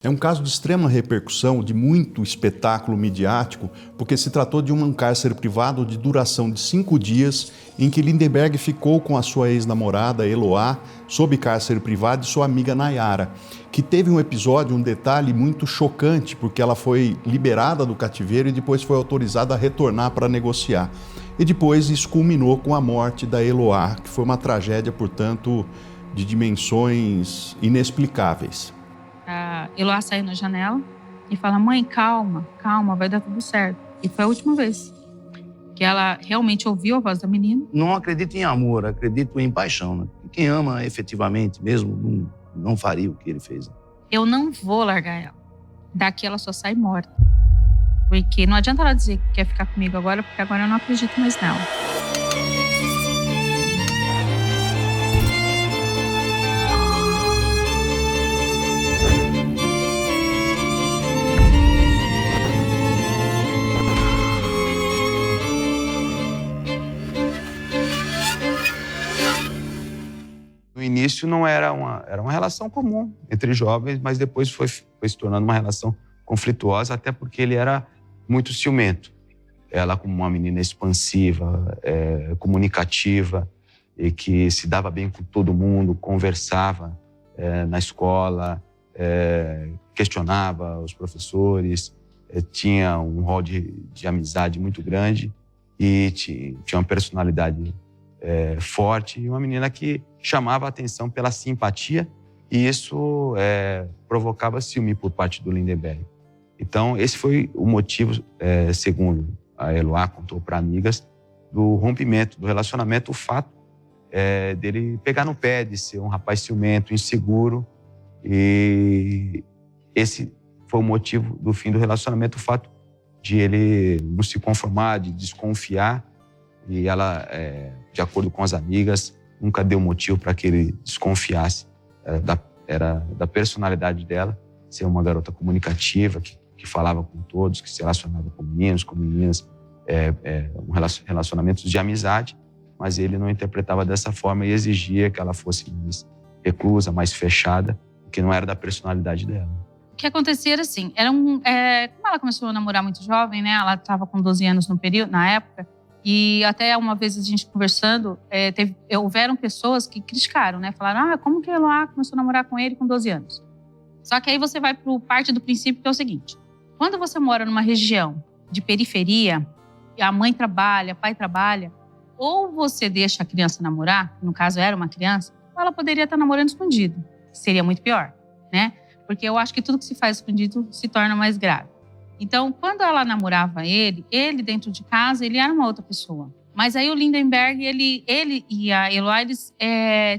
É um caso de extrema repercussão, de muito espetáculo midiático, porque se tratou de um cárcere privado de duração de 5 dias, em que Lindenberg ficou com a sua ex-namorada, Eloá, sob cárcere privado, e sua amiga Nayara, que teve um episódio, um detalhe muito chocante, porque ela foi liberada do cativeiro e depois foi autorizada a retornar para negociar. E depois isso culminou com a morte da Eloá, que foi uma tragédia, portanto, de dimensões inexplicáveis. A Eloá saiu na janela e fala: mãe, calma, calma, vai dar tudo certo. E foi a última vez que ela realmente ouviu a voz da menina. Não acredito em amor, acredito em paixão, né? Quem ama efetivamente mesmo não faria o que ele fez. Eu não vou largar ela. Daqui ela só sai morta. Porque não adianta ela dizer que quer ficar comigo agora, porque agora eu não acredito mais nela. No início não era uma relação comum entre jovens, mas depois foi se tornando uma relação conflituosa, até porque ele era muito ciumento. Ela, como uma menina expansiva, comunicativa, e que se dava bem com todo mundo, conversava na escola, questionava os professores, tinha um rol de amizade muito grande e tinha uma personalidade forte, e uma menina que chamava a atenção pela simpatia, e isso provocava ciúme por parte do Lindenberg. Então, esse foi o motivo, segundo a Eloá contou para amigas, do rompimento do relacionamento, o fato dele pegar no pé, de ser um rapaz ciumento, inseguro, e esse foi o motivo do fim do relacionamento, o fato de ele não se conformar, de desconfiar, e ela, de acordo com as amigas, nunca deu motivo para que ele desconfiasse. Era da personalidade dela, ser uma garota comunicativa, que falava com todos, que se relacionava com meninos, com meninas, relacionamentos de amizade, mas ele não interpretava dessa forma e exigia que ela fosse mais reclusa, mais fechada, que não era da personalidade dela. O que acontecia era assim, como ela começou a namorar muito jovem, né? Ela estava com 12 anos na época, e até uma vez a gente conversando, houveram pessoas que criticaram, né? Falaram, como que ela começou a namorar com ele com 12 anos? Só que aí você vai para parte do princípio que é o seguinte: quando você mora numa região de periferia, a mãe trabalha, o pai trabalha, ou você deixa a criança namorar, no caso era uma criança, ou ela poderia estar namorando escondido, que seria muito pior, né? Porque eu acho que tudo que se faz escondido se torna mais grave. Então, quando ela namorava ele dentro de casa, ele era uma outra pessoa. Mas aí o Lindenberg, ele e a Eloá, eles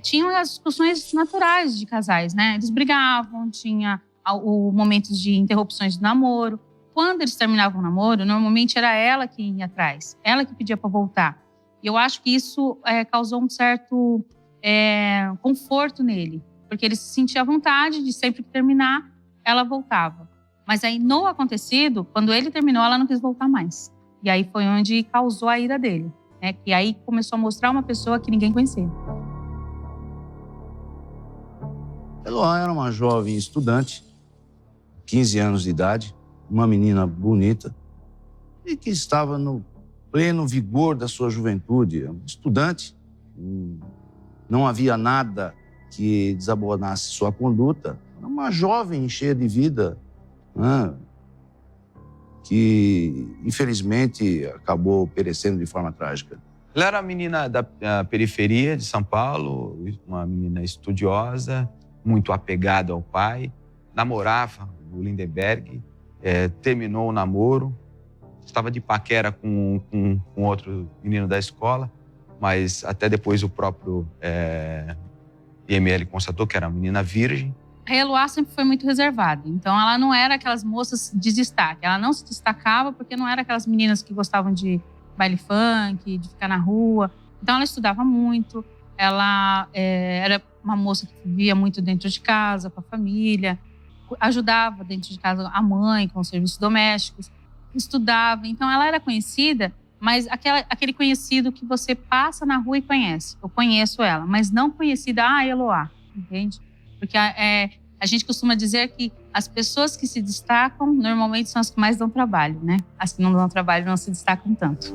tinham as discussões naturais de casais, né? Eles brigavam, tinha momentos de interrupções de namoro. Quando eles terminavam o namoro, normalmente era ela que ia atrás, ela que pedia para voltar. E eu acho que isso causou um certo conforto nele, porque ele se sentia à vontade de sempre que terminar, ela voltava. Mas aí, no acontecido, quando ele terminou, ela não quis voltar mais. E aí foi onde causou a ira dele, né? E aí começou a mostrar uma pessoa que ninguém conhecia. Eloá era uma jovem estudante, 15 anos de idade, uma menina bonita e que estava no pleno vigor da sua juventude. Estudante, não havia nada que desabonasse sua conduta. Era uma jovem cheia de vida, que infelizmente acabou perecendo de forma trágica. Ela era uma menina da periferia de São Paulo, uma menina estudiosa, muito apegada ao pai, namorava o Lindenberg, terminou o namoro, estava de paquera com outro menino da escola, mas até depois o próprio IML constatou que era uma menina virgem. A Eloá sempre foi muito reservada, então ela não era aquelas moças de destaque. Ela não se destacava porque não era aquelas meninas que gostavam de baile funk, de ficar na rua. Então ela estudava muito, ela era uma moça que vivia muito dentro de casa, com a família, ajudava dentro de casa a mãe com os serviços domésticos, estudava. Então ela era conhecida, mas aquele conhecido que você passa na rua e conhece. Eu conheço ela, mas não conhecida, Eloá, entende? Porque a gente costuma dizer que as pessoas que se destacam normalmente são as que mais dão trabalho, né? As que não dão trabalho não se destacam tanto.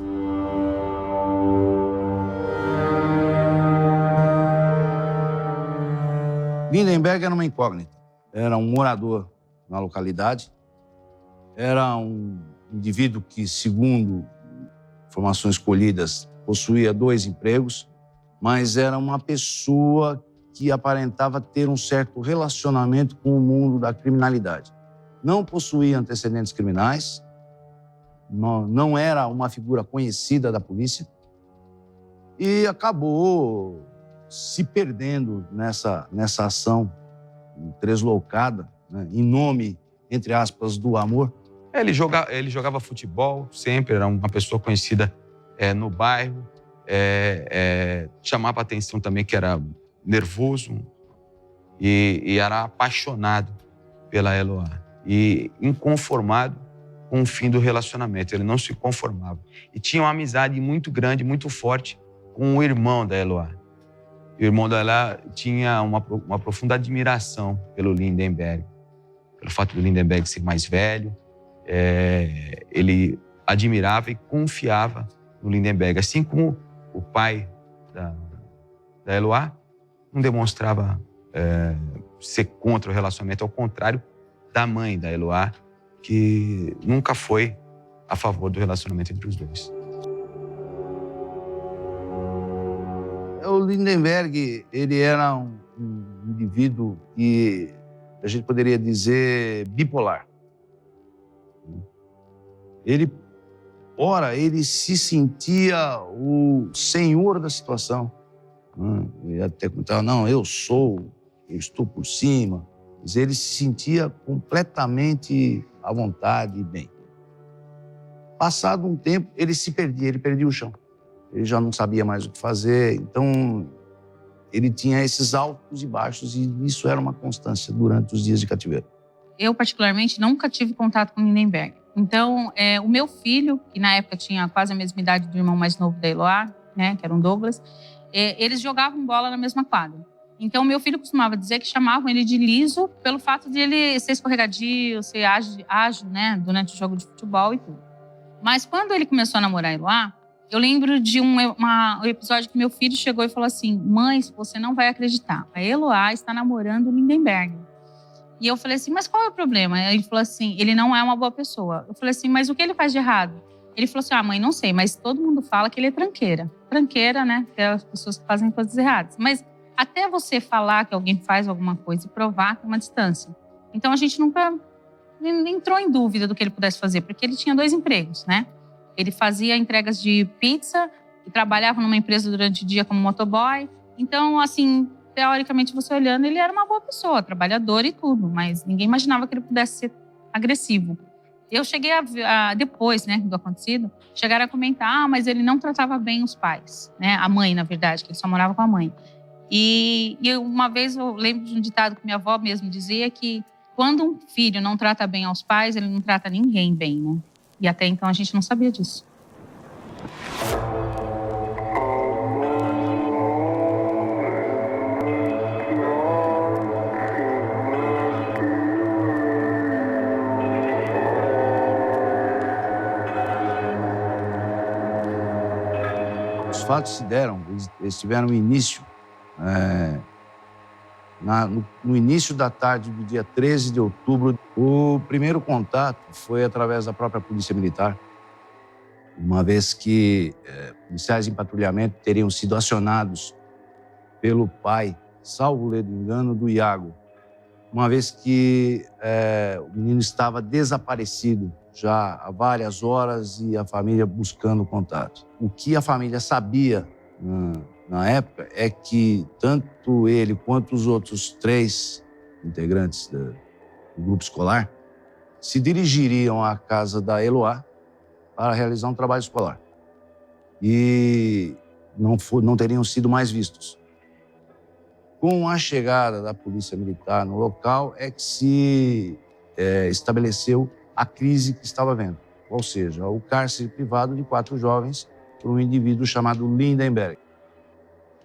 Lindenberg era uma incógnita. Era um morador na localidade. Era um indivíduo que, segundo informações colhidas, possuía 2 empregos, mas era uma pessoa que aparentava ter um certo relacionamento com o mundo da criminalidade. Não possuía antecedentes criminais, não era uma figura conhecida da polícia e acabou se perdendo nessa ação tresloucada, né, em nome, entre aspas, do amor. Ele jogava futebol sempre, era uma pessoa conhecida no bairro, chamava a atenção também que era nervoso e era apaixonado pela Eloá e inconformado com o fim do relacionamento. Ele não se conformava e tinha uma amizade muito grande, muito forte com o irmão da Eloá. O irmão dela tinha uma profunda admiração pelo Lindenberg, pelo fato do Lindenberg ser mais velho. Ele admirava e confiava no Lindenberg, assim como o pai da Eloá não demonstrava ser contra o relacionamento, ao contrário da mãe da Eloá, que nunca foi a favor do relacionamento entre os dois. O Lindenberg, ele era um indivíduo que a gente poderia dizer bipolar. Ele se sentia o senhor da situação. Ele até comentava, não, eu estou por cima. Mas ele se sentia completamente à vontade e bem. Passado um tempo, ele se perdia, ele perdia o chão. Ele já não sabia mais o que fazer, então ele tinha esses altos e baixos e isso era uma constância durante os dias de cativeiro. Eu, particularmente, nunca tive contato com o Lindenberg. Então, o meu filho, que na época tinha quase a mesma idade do irmão mais novo da Eloá, né, que era um Douglas, eles jogavam bola na mesma quadra. Então, meu filho costumava dizer que chamavam ele de liso pelo fato de ele ser escorregadio, ser ágil, né, durante o jogo de futebol e tudo. Mas quando ele começou a namorar a Eloá, eu lembro de um episódio que meu filho chegou e falou assim, mãe, você não vai acreditar, a Eloá está namorando o Lindenberg. E eu falei assim, mas qual é o problema? Ele falou assim, ele não é uma boa pessoa. Eu falei assim, mas o que ele faz de errado? Ele falou assim, mãe, não sei, mas todo mundo fala que ele é tranqueira. Tranqueira, né, que é as pessoas que fazem coisas erradas. Mas até você falar que alguém faz alguma coisa e provar, tem uma distância. Então a gente nunca entrou em dúvida do que ele pudesse fazer, porque ele tinha 2 empregos, né? Ele fazia entregas de pizza e trabalhava numa empresa durante o dia como motoboy. Então, assim, teoricamente, você olhando, ele era uma boa pessoa, trabalhador e tudo, mas ninguém imaginava que ele pudesse ser agressivo. Eu cheguei depois, né, do acontecido, chegaram a comentar, mas ele não tratava bem os pais, né? A mãe, na verdade, que ele só morava com a mãe. E uma vez eu lembro de um ditado que minha avó mesmo dizia que quando um filho não trata bem aos pais, ele não trata ninguém bem, né? E até então a gente não sabia disso. Os fatos se deram, eles tiveram início no início da tarde do dia 13 de outubro. O primeiro contato foi através da própria Polícia Militar, uma vez que policiais em patrulhamento teriam sido acionados pelo pai, salvo ledo engano, do Iago, uma vez que o menino estava desaparecido já há várias horas e a família buscando contato. O que a família sabia na época é que tanto ele quanto os outros 3 integrantes do grupo escolar se dirigiriam à casa da Eloá para realizar um trabalho escolar. E não teriam sido mais vistos. Com a chegada da Polícia Militar no local é que se estabeleceu a crise que estava havendo. Ou seja, o cárcere privado de 4 jovens por um indivíduo chamado Lindenberg.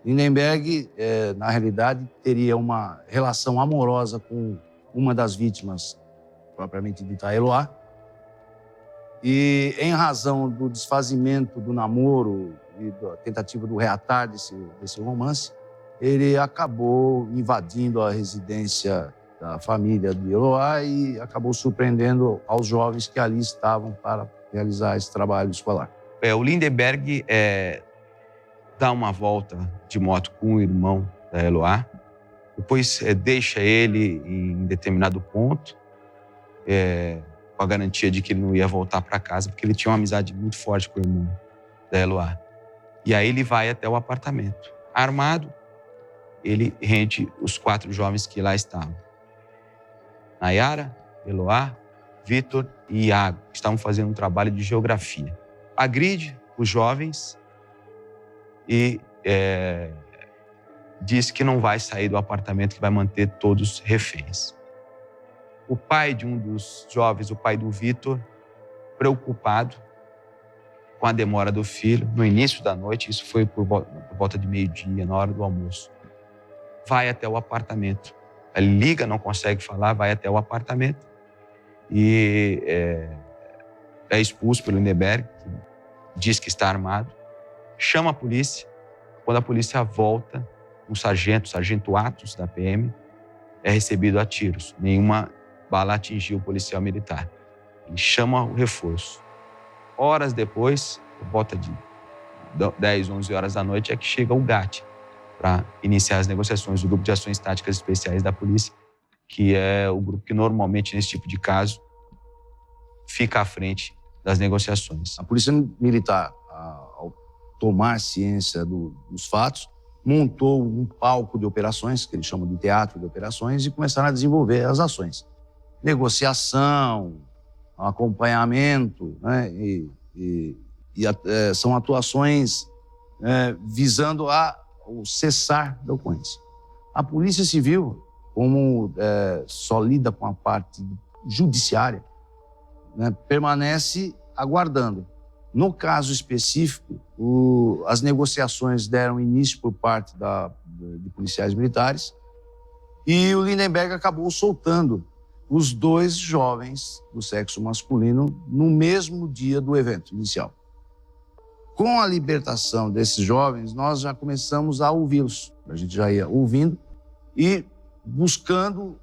Lindenberg, na realidade, teria uma relação amorosa com uma das vítimas propriamente dita, a Eloá. E, em razão do desfazimento do namoro e da tentativa do reatar desse romance, ele acabou invadindo a residência da família de Eloá e acabou surpreendendo aos jovens que ali estavam para realizar esse trabalho escolar. O Lindenberg dá uma volta de moto com o irmão da Eloá, depois deixa ele em determinado ponto, com a garantia de que ele não ia voltar para casa, porque ele tinha uma amizade muito forte com o irmão da Eloá. E aí ele vai até o apartamento. Armado, ele rende os 4 jovens que lá estavam. Nayara, Eloá, Vitor e Iago, que estavam fazendo um trabalho de geografia. Agride os jovens e diz que não vai sair do apartamento, que vai manter todos reféns. O pai de um dos jovens, o pai do Vitor, preocupado com a demora do filho, no início da noite, isso foi por volta de meio-dia, na hora do almoço, vai até o apartamento. Ele liga, não consegue falar, vai até o apartamento e é expulso pelo Lindenberg, que diz que está armado, chama a polícia. Quando a polícia volta, o sargento Atos, da PM, é recebido a tiros. Nenhuma bala atingiu o policial militar. Ele chama o reforço. Horas depois, por volta de 10, 11 horas da noite, é que chega o GAT para iniciar as negociações do Grupo de Ações Táticas Especiais da Polícia, que é o grupo que normalmente, nesse tipo de caso, fica à frente das negociações. A Polícia Militar, ao tomar ciência dos fatos, montou um palco de operações, que eles chamam de teatro de operações, e começaram a desenvolver as ações. Negociação, acompanhamento, né? São atuações visando o cessar da ocorrência. A Polícia Civil, como só lida com a parte judiciária, né, permanece aguardando. No caso específico, as negociações deram início por parte de policiais militares e o Lindenberg acabou soltando os 2 jovens do sexo masculino no mesmo dia do evento inicial. Com a libertação desses jovens, nós já começamos a ouvi-los. A gente já ia ouvindo e buscando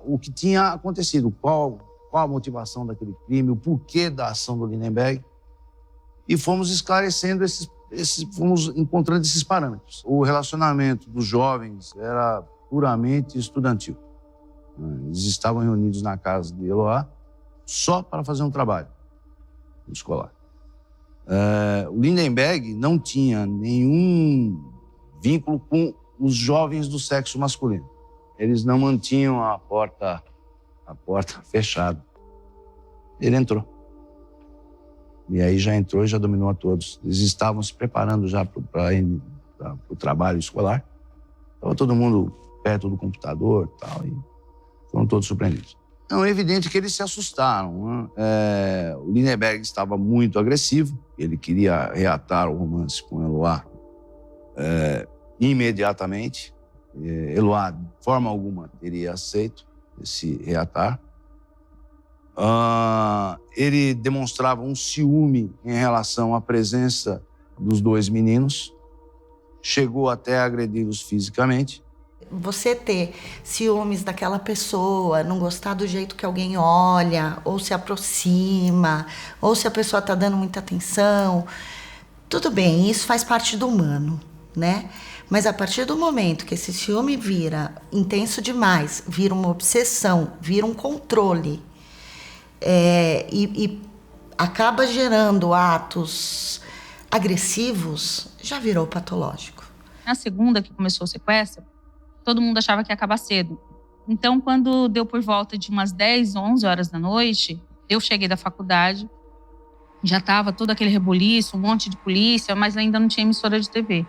o que tinha acontecido, qual a motivação daquele crime, o porquê da ação do Lindenberg. E fomos esclarecendo fomos encontrando esses parâmetros. O relacionamento dos jovens era puramente estudantil. Eles estavam reunidos na casa de Eloá só para fazer um trabalho escolar. O Lindenberg não tinha nenhum vínculo com os jovens do sexo masculino. Eles não mantinham a porta fechada. Ele entrou. E aí já entrou e já dominou a todos. Eles estavam se preparando já para o trabalho escolar. Estava todo mundo perto do computador e tal, e foram todos surpreendidos. É evidente que eles se assustaram. Né? O Lindenberg estava muito agressivo. Ele queria reatar o romance com Eloá imediatamente. Eloá, de forma alguma, teria aceito esse reatar. Ele demonstrava um ciúme em relação à presença dos 2 meninos. Chegou até a agredi-los fisicamente. Você ter ciúmes daquela pessoa, não gostar do jeito que alguém olha, ou se aproxima, ou se a pessoa está dando muita atenção, tudo bem, isso faz parte do humano, né? Mas a partir do momento que esse ciúme vira intenso demais, vira uma obsessão, vira um controle, e acaba gerando atos agressivos, já virou patológico. Na segunda que começou o sequestro, todo mundo achava que ia acabar cedo. Então, quando deu por volta de umas 10, 11 horas da noite, eu cheguei da faculdade, já estava todo aquele rebuliço, um monte de polícia, mas ainda não tinha emissora de TV.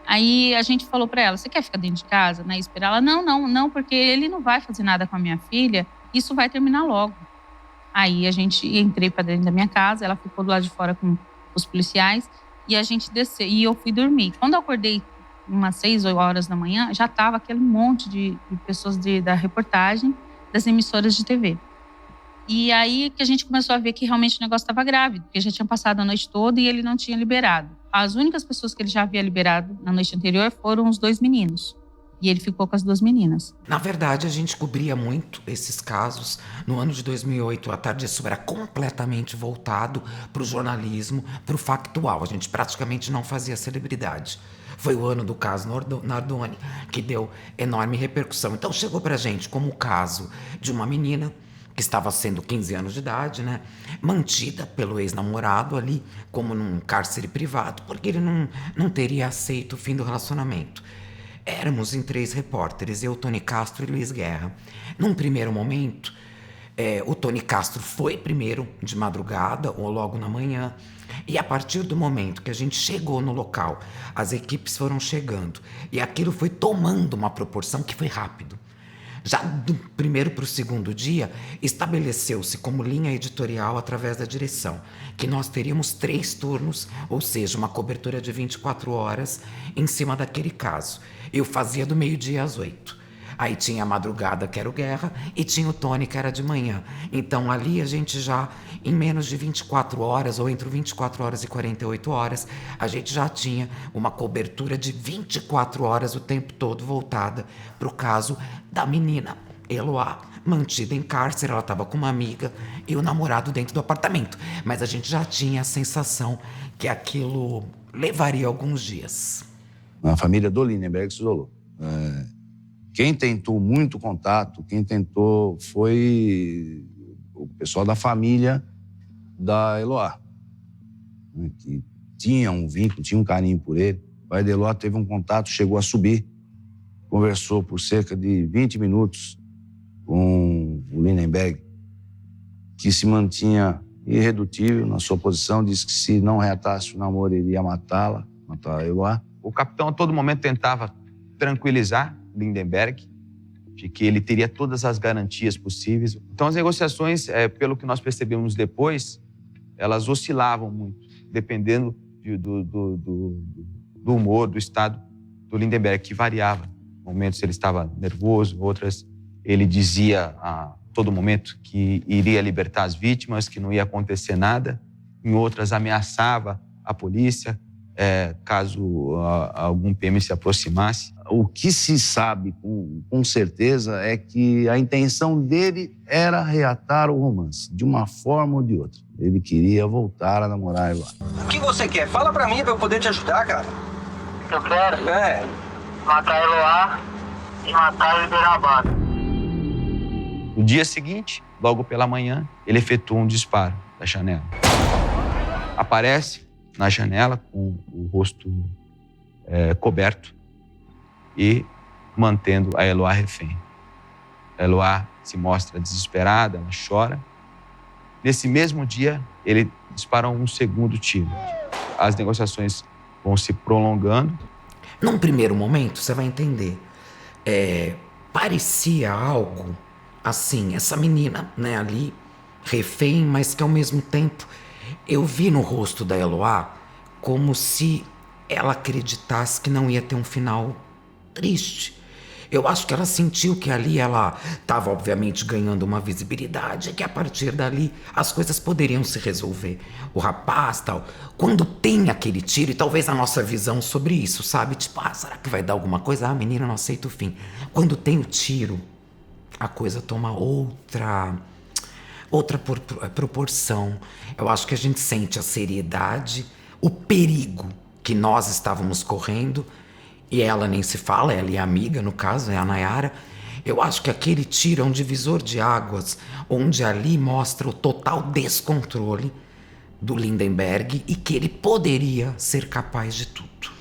Aí a gente falou para ela, você quer ficar dentro de casa, né? Esperar ela, não, porque ele não vai fazer nada com a minha filha, isso vai terminar logo. Aí entrei para dentro da minha casa, ela ficou do lado de fora com os policiais e a gente desceu, e eu fui dormir. Quando eu acordei umas 6 horas da manhã, já estava aquele monte de pessoas da reportagem das emissoras de TV. E aí que a gente começou a ver que realmente o negócio estava grávido, porque já tinha passado a noite toda e ele não tinha liberado. As únicas pessoas que ele já havia liberado na noite anterior foram os 2 meninos. E ele ficou com as 2 meninas. Na verdade, a gente cobria muito esses casos. No ano de 2008, a Tarde Sul era completamente voltado para o jornalismo, para o factual. A gente praticamente não fazia celebridade. Foi o ano do caso Nardoni, que deu enorme repercussão. Então chegou pra gente como o caso de uma menina que estava sendo 15 anos de idade, né? Mantida pelo ex-namorado ali, como num cárcere privado, porque ele não teria aceito o fim do relacionamento. Éramos em 3 repórteres, eu, Tony Castro e Luiz Guerra. Num primeiro momento, o Tony Castro foi primeiro de madrugada ou logo na manhã. E a partir do momento que a gente chegou no local, as equipes foram chegando. E aquilo foi tomando uma proporção que foi rápido. Já do primeiro para o segundo dia, estabeleceu-se como linha editorial através da direção que nós teríamos 3 turnos, ou seja, uma cobertura de 24 horas em cima daquele caso. Eu fazia do meio-dia às 8. Aí tinha a madrugada, que era o Guerra, e tinha o Tony, que era de manhã. Então ali a gente já, em menos de 24 horas, ou entre 24 horas e 48 horas, a gente já tinha uma cobertura de 24 horas o tempo todo voltada para o caso da menina Eloá, mantida em cárcere. Ela estava com uma amiga e o namorado dentro do apartamento. Mas a gente já tinha a sensação que aquilo levaria alguns dias. A família do Lindenberg se isolou. Quem tentou muito contato, quem tentou foi o pessoal da família da Eloá, né, que tinha um vínculo, tinha um carinho por ele. O pai da Eloá teve um contato, chegou a subir, conversou por cerca de 20 minutos com o Lindenberg, que se mantinha irredutível na sua posição, disse que se não reatasse o namoro, ele ia matar a Eloá. O capitão a todo momento tentava tranquilizar Lindenberg de que ele teria todas as garantias possíveis. Então as negociações, pelo que nós percebemos depois, elas oscilavam muito, dependendo do humor, do estado do Lindenberg, que variava. Em momentos ele estava nervoso, outras ele dizia a todo momento que iria libertar as vítimas, que não ia acontecer nada. Em outras ameaçava a polícia, caso algum PM se aproximasse. O que se sabe com certeza é que a intenção dele era reatar o romance, de uma forma ou de outra. Ele queria voltar a namorar ela. O que você quer? Fala pra mim, pra eu poder te ajudar, cara. Eu quero matar Eloá e matar o Iberabá. No dia seguinte, logo pela manhã, ele efetua um disparo da janela. Aparece na janela com o rosto coberto e mantendo a Eloá refém. A Eloá se mostra desesperada, ela chora. Nesse mesmo dia, ele dispara um segundo tiro. As negociações vão se prolongando. Num primeiro momento, você vai entender, parecia algo assim, essa menina, né, ali, refém, mas que ao mesmo tempo eu vi no rosto da Eloá como se ela acreditasse que não ia ter um final triste. Eu acho que ela sentiu que ali ela estava, obviamente, ganhando uma visibilidade e que a partir dali as coisas poderiam se resolver. O rapaz, tal, quando tem aquele tiro, e talvez a nossa visão sobre isso, sabe? Tipo, será que vai dar alguma coisa? A menina não aceita o fim. Quando tem o tiro, a coisa toma outra proporção. Eu acho que a gente sente a seriedade, o perigo que nós estávamos correndo. E ela nem se fala, ela é amiga, no caso, é a Nayara. Eu acho que aquele tiro é um divisor de águas, onde ali mostra o total descontrole do Lindenberg e que ele poderia ser capaz de tudo.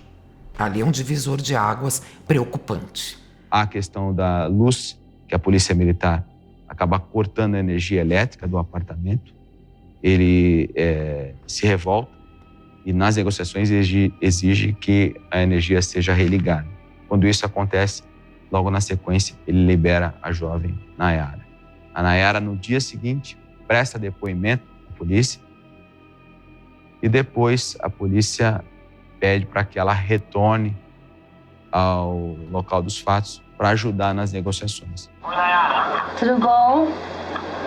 Ali é um divisor de águas preocupante. A questão da luz, que a polícia militar acaba cortando a energia elétrica do apartamento. Ele se revolta e nas negociações exige que a energia seja religada. Quando isso acontece, logo na sequência, ele libera a jovem Nayara. A Nayara, no dia seguinte, presta depoimento à polícia e depois a polícia pede para que ela retorne ao local dos fatos para ajudar nas negociações. Oi, Nayara. Tudo bom?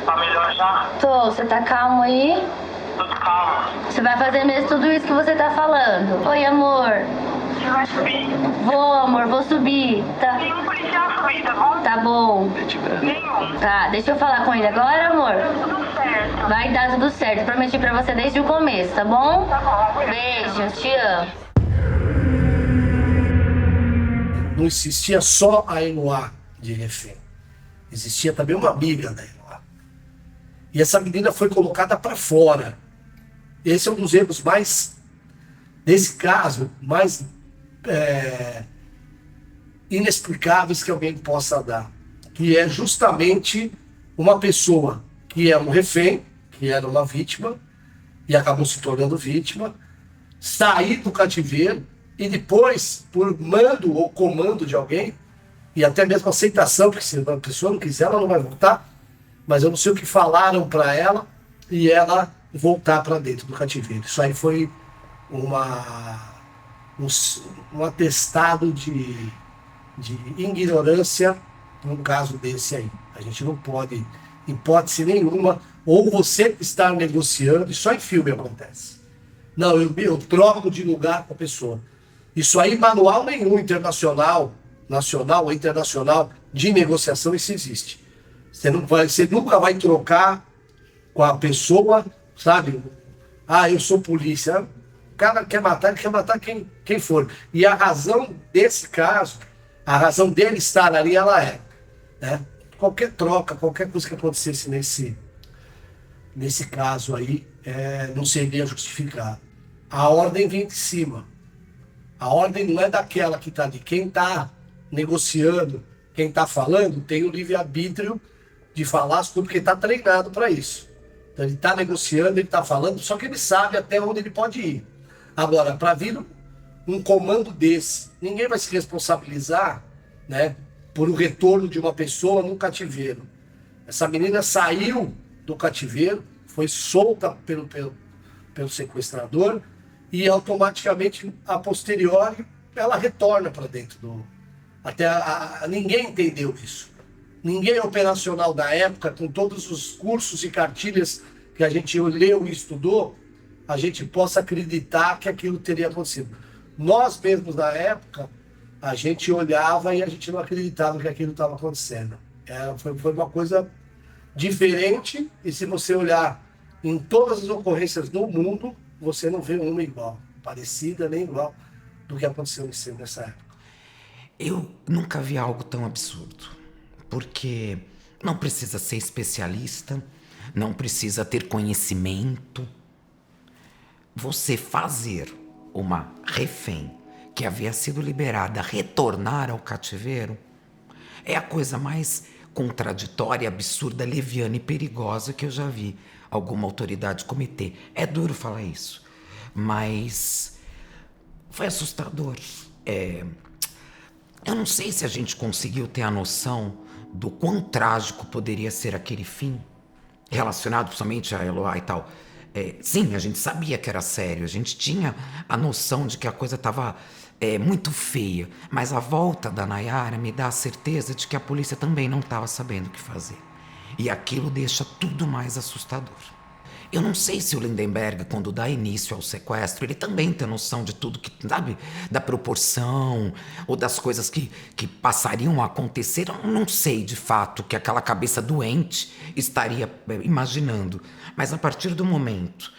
Tá melhor já? Tô, você tá calmo aí? Tudo calmo. Você vai fazer mesmo tudo isso que você tá falando? Oi, amor. Você vai subir? Vou, amor, vou subir. Tá. Tem um policial subir, tá bom? Tá bom. Nenhum. Tá, deixa eu falar com ele agora, amor. Tudo certo. Vai dar tudo certo. Prometi pra você desde o começo, tá bom? Tá bom. Beijo, te amo. Não existia só a Eloá de refém. Existia também uma amiga da Eloá. E essa menina foi colocada para fora. Esse é um dos erros mais, nesse caso, mais inexplicáveis que alguém possa dar. Que é justamente uma pessoa que é um refém, que era uma vítima, e acabou se tornando vítima, sair do cativeiro e depois, por mando ou comando de alguém, e até mesmo aceitação, porque se a pessoa não quiser, ela não vai voltar, mas eu não sei o que falaram para ela, e ela voltar para dentro do cativeiro. Isso aí foi um atestado de ignorância num caso desse aí. A gente não pode, em hipótese nenhuma, ou você estar negociando, e só em filme acontece. Não, eu troco de lugar com a pessoa. Isso aí, manual nenhum internacional, nacional ou internacional, de negociação, isso existe. Você nunca vai trocar com a pessoa, sabe? Ah, eu sou polícia. O cara quer matar, ele quer matar quem for. E a razão desse caso, a razão dele estar ali, ela é, né? Qualquer troca, qualquer coisa que acontecesse nesse caso aí, não seria justificado. A ordem vem de cima. A ordem não é daquela que está ali. Quem está negociando, quem está falando, tem o livre-arbítrio de falar as coisas, porque está treinado para isso. Então ele está negociando, ele está falando, só que ele sabe até onde ele pode ir. Agora, para vir um comando desse, ninguém vai se responsabilizar, né, por o retorno de uma pessoa no cativeiro. Essa menina saiu do cativeiro, foi solta pelo sequestrador e automaticamente, a posteriori, ela retorna para dentro do... Ninguém entendeu isso. Ninguém operacional da época, com todos os cursos e cartilhas que a gente leu e estudou, a gente possa acreditar que aquilo teria acontecido. Nós mesmos, na época, a gente olhava e a gente não acreditava que aquilo estava acontecendo. Foi uma coisa diferente, e se você olhar em todas as ocorrências do mundo, você não vê uma igual, parecida nem igual do que aconteceu nessa época. Eu nunca vi algo tão absurdo, porque não precisa ser especialista, não precisa ter conhecimento. Você fazer uma refém que havia sido liberada retornar ao cativeiro é a coisa mais contraditória, absurda, leviana e perigosa que eu já vi alguma autoridade cometer. É duro falar isso, mas foi assustador. Eu não sei se a gente conseguiu ter a noção do quão trágico poderia ser aquele fim, relacionado somente a Eloá e tal. Sim, a gente sabia que era sério, a gente tinha a noção de que a coisa estava muito feia, mas a volta da Nayara me dá a certeza de que a polícia também não estava sabendo o que fazer. E aquilo deixa tudo mais assustador. Eu não sei se o Lindenberg, quando dá início ao sequestro, ele também tem noção de tudo que, sabe, da proporção ou das coisas que passariam a acontecer. Eu não sei, de fato, que aquela cabeça doente estaria imaginando. Mas a partir do momento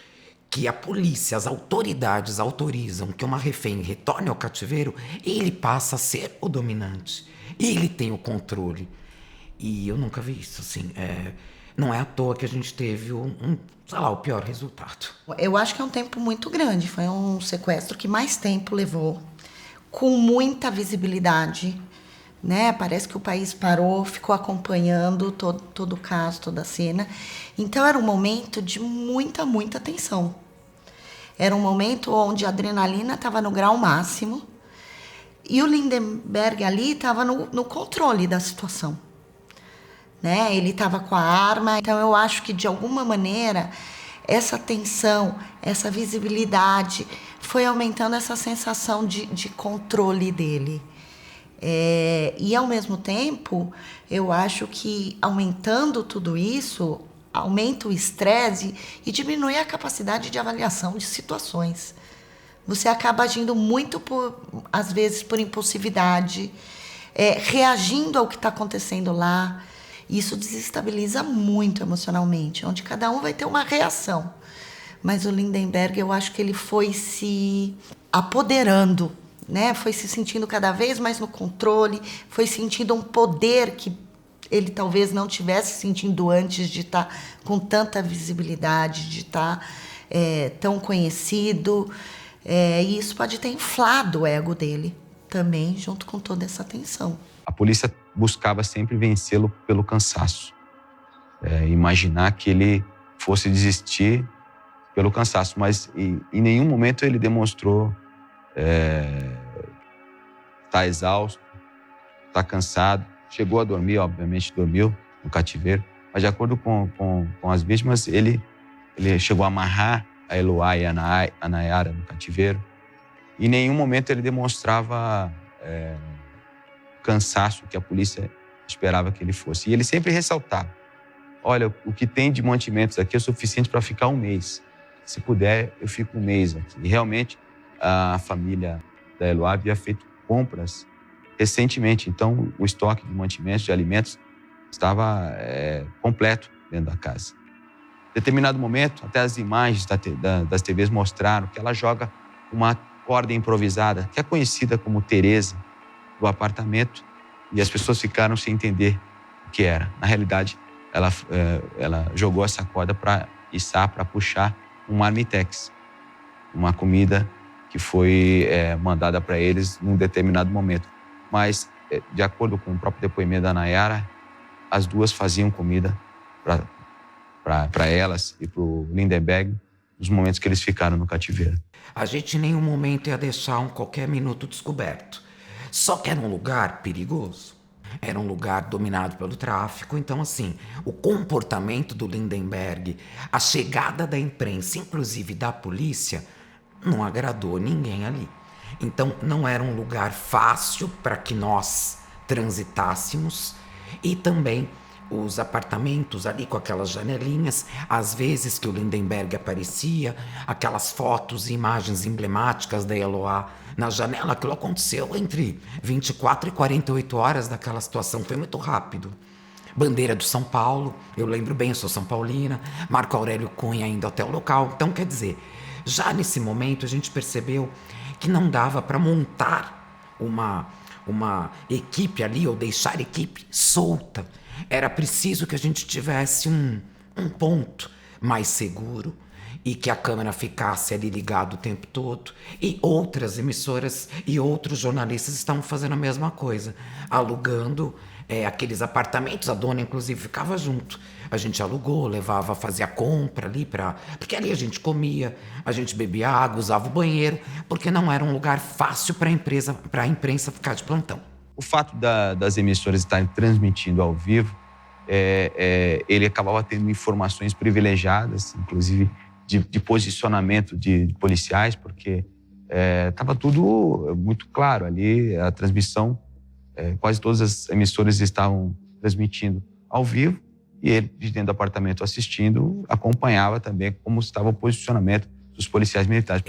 que a polícia, as autoridades autorizam que uma refém retorne ao cativeiro, ele passa a ser o dominante. Ele tem o controle. E eu nunca vi isso, assim. Não é à toa que a gente teve o pior resultado. Eu acho que é um tempo muito grande. Foi um sequestro que mais tempo levou, com muita visibilidade, né? Parece que o país parou, ficou acompanhando todo o caso, toda a cena. Então era um momento de muita tensão. Era um momento onde a adrenalina estava no grau máximo e o Lindenberg ali estava no controle da situação. Né? Ele estava com a arma, então eu acho que de alguma maneira essa tensão, essa visibilidade foi aumentando essa sensação de controle dele. E ao mesmo tempo, eu acho que aumentando tudo isso, aumenta o estresse e diminui a capacidade de avaliação de situações. Você acaba agindo muito, às vezes, por impulsividade, reagindo ao que está acontecendo lá. Isso desestabiliza muito emocionalmente, onde cada um vai ter uma reação. Mas o Lindenberg, eu acho que ele foi se apoderando, né? Foi se sentindo cada vez mais no controle, foi sentindo um poder que ele talvez não tivesse sentindo antes de estar com tanta visibilidade, de estar tão conhecido. E isso pode ter inflado o ego dele também, junto com toda essa tensão. A polícia buscava sempre vencê-lo pelo cansaço. Imaginar que ele fosse desistir pelo cansaço, mas em nenhum momento ele demonstrou estar exausto, estar cansado. Chegou a dormir, obviamente dormiu no cativeiro, mas de acordo com as vítimas, ele chegou a amarrar a Eloá e a Nayara no cativeiro. Em nenhum momento ele demonstrava cansaço que a polícia esperava que ele fosse. E ele sempre ressaltava: olha, o que tem de mantimentos aqui é o suficiente para ficar um mês. Se puder, eu fico um mês aqui. E realmente a família da Eloá havia feito compras recentemente. Então o estoque de mantimentos, de alimentos, estava completo dentro da casa. Em determinado momento, até as imagens das TVs mostraram que ela joga uma corda improvisada, que é conhecida como Tereza, do apartamento, e as pessoas ficaram sem entender o que era. Na realidade, ela jogou essa corda para içar, para puxar um marmitex, uma comida que foi mandada para eles num determinado momento. Mas, de acordo com o próprio depoimento da Nayara, as duas faziam comida para elas e para o Lindenberg nos momentos que eles ficaram no cativeiro. A gente em nenhum momento ia deixar qualquer minuto descoberto. Só que era um lugar perigoso. Era um lugar dominado pelo tráfico. Então, assim, o comportamento do Lindenberg, a chegada da imprensa, inclusive da polícia, não agradou ninguém ali. Então, não era um lugar fácil para que nós transitássemos. E também os apartamentos ali com aquelas janelinhas, às vezes que o Lindenberg aparecia, aquelas fotos e imagens emblemáticas da Eloá na janela, aquilo aconteceu entre 24 e 48 horas daquela situação, foi muito rápido. Bandeira do São Paulo, eu lembro bem, eu sou São Paulina, Marco Aurélio Cunha indo até o local. Então, quer dizer, já nesse momento a gente percebeu que não dava para montar uma equipe ali ou deixar a equipe solta. Era preciso que a gente tivesse um ponto mais seguro e que a câmera ficasse ali ligada o tempo todo. E outras emissoras e outros jornalistas estavam fazendo a mesma coisa, alugando aqueles apartamentos. A dona, inclusive, ficava junto. A gente alugou, levava, fazia compra ali porque ali a gente comia, a gente bebia água, usava o banheiro, porque não era um lugar fácil para a imprensa ficar de plantão. O fato das emissoras estarem transmitindo ao vivo, ele acabava tendo informações privilegiadas, inclusive de posicionamento de policiais, porque estava tudo muito claro ali, a transmissão, quase todas as emissoras estavam transmitindo ao vivo, e ele, de dentro do apartamento assistindo, acompanhava também como estava o posicionamento dos policiais militares.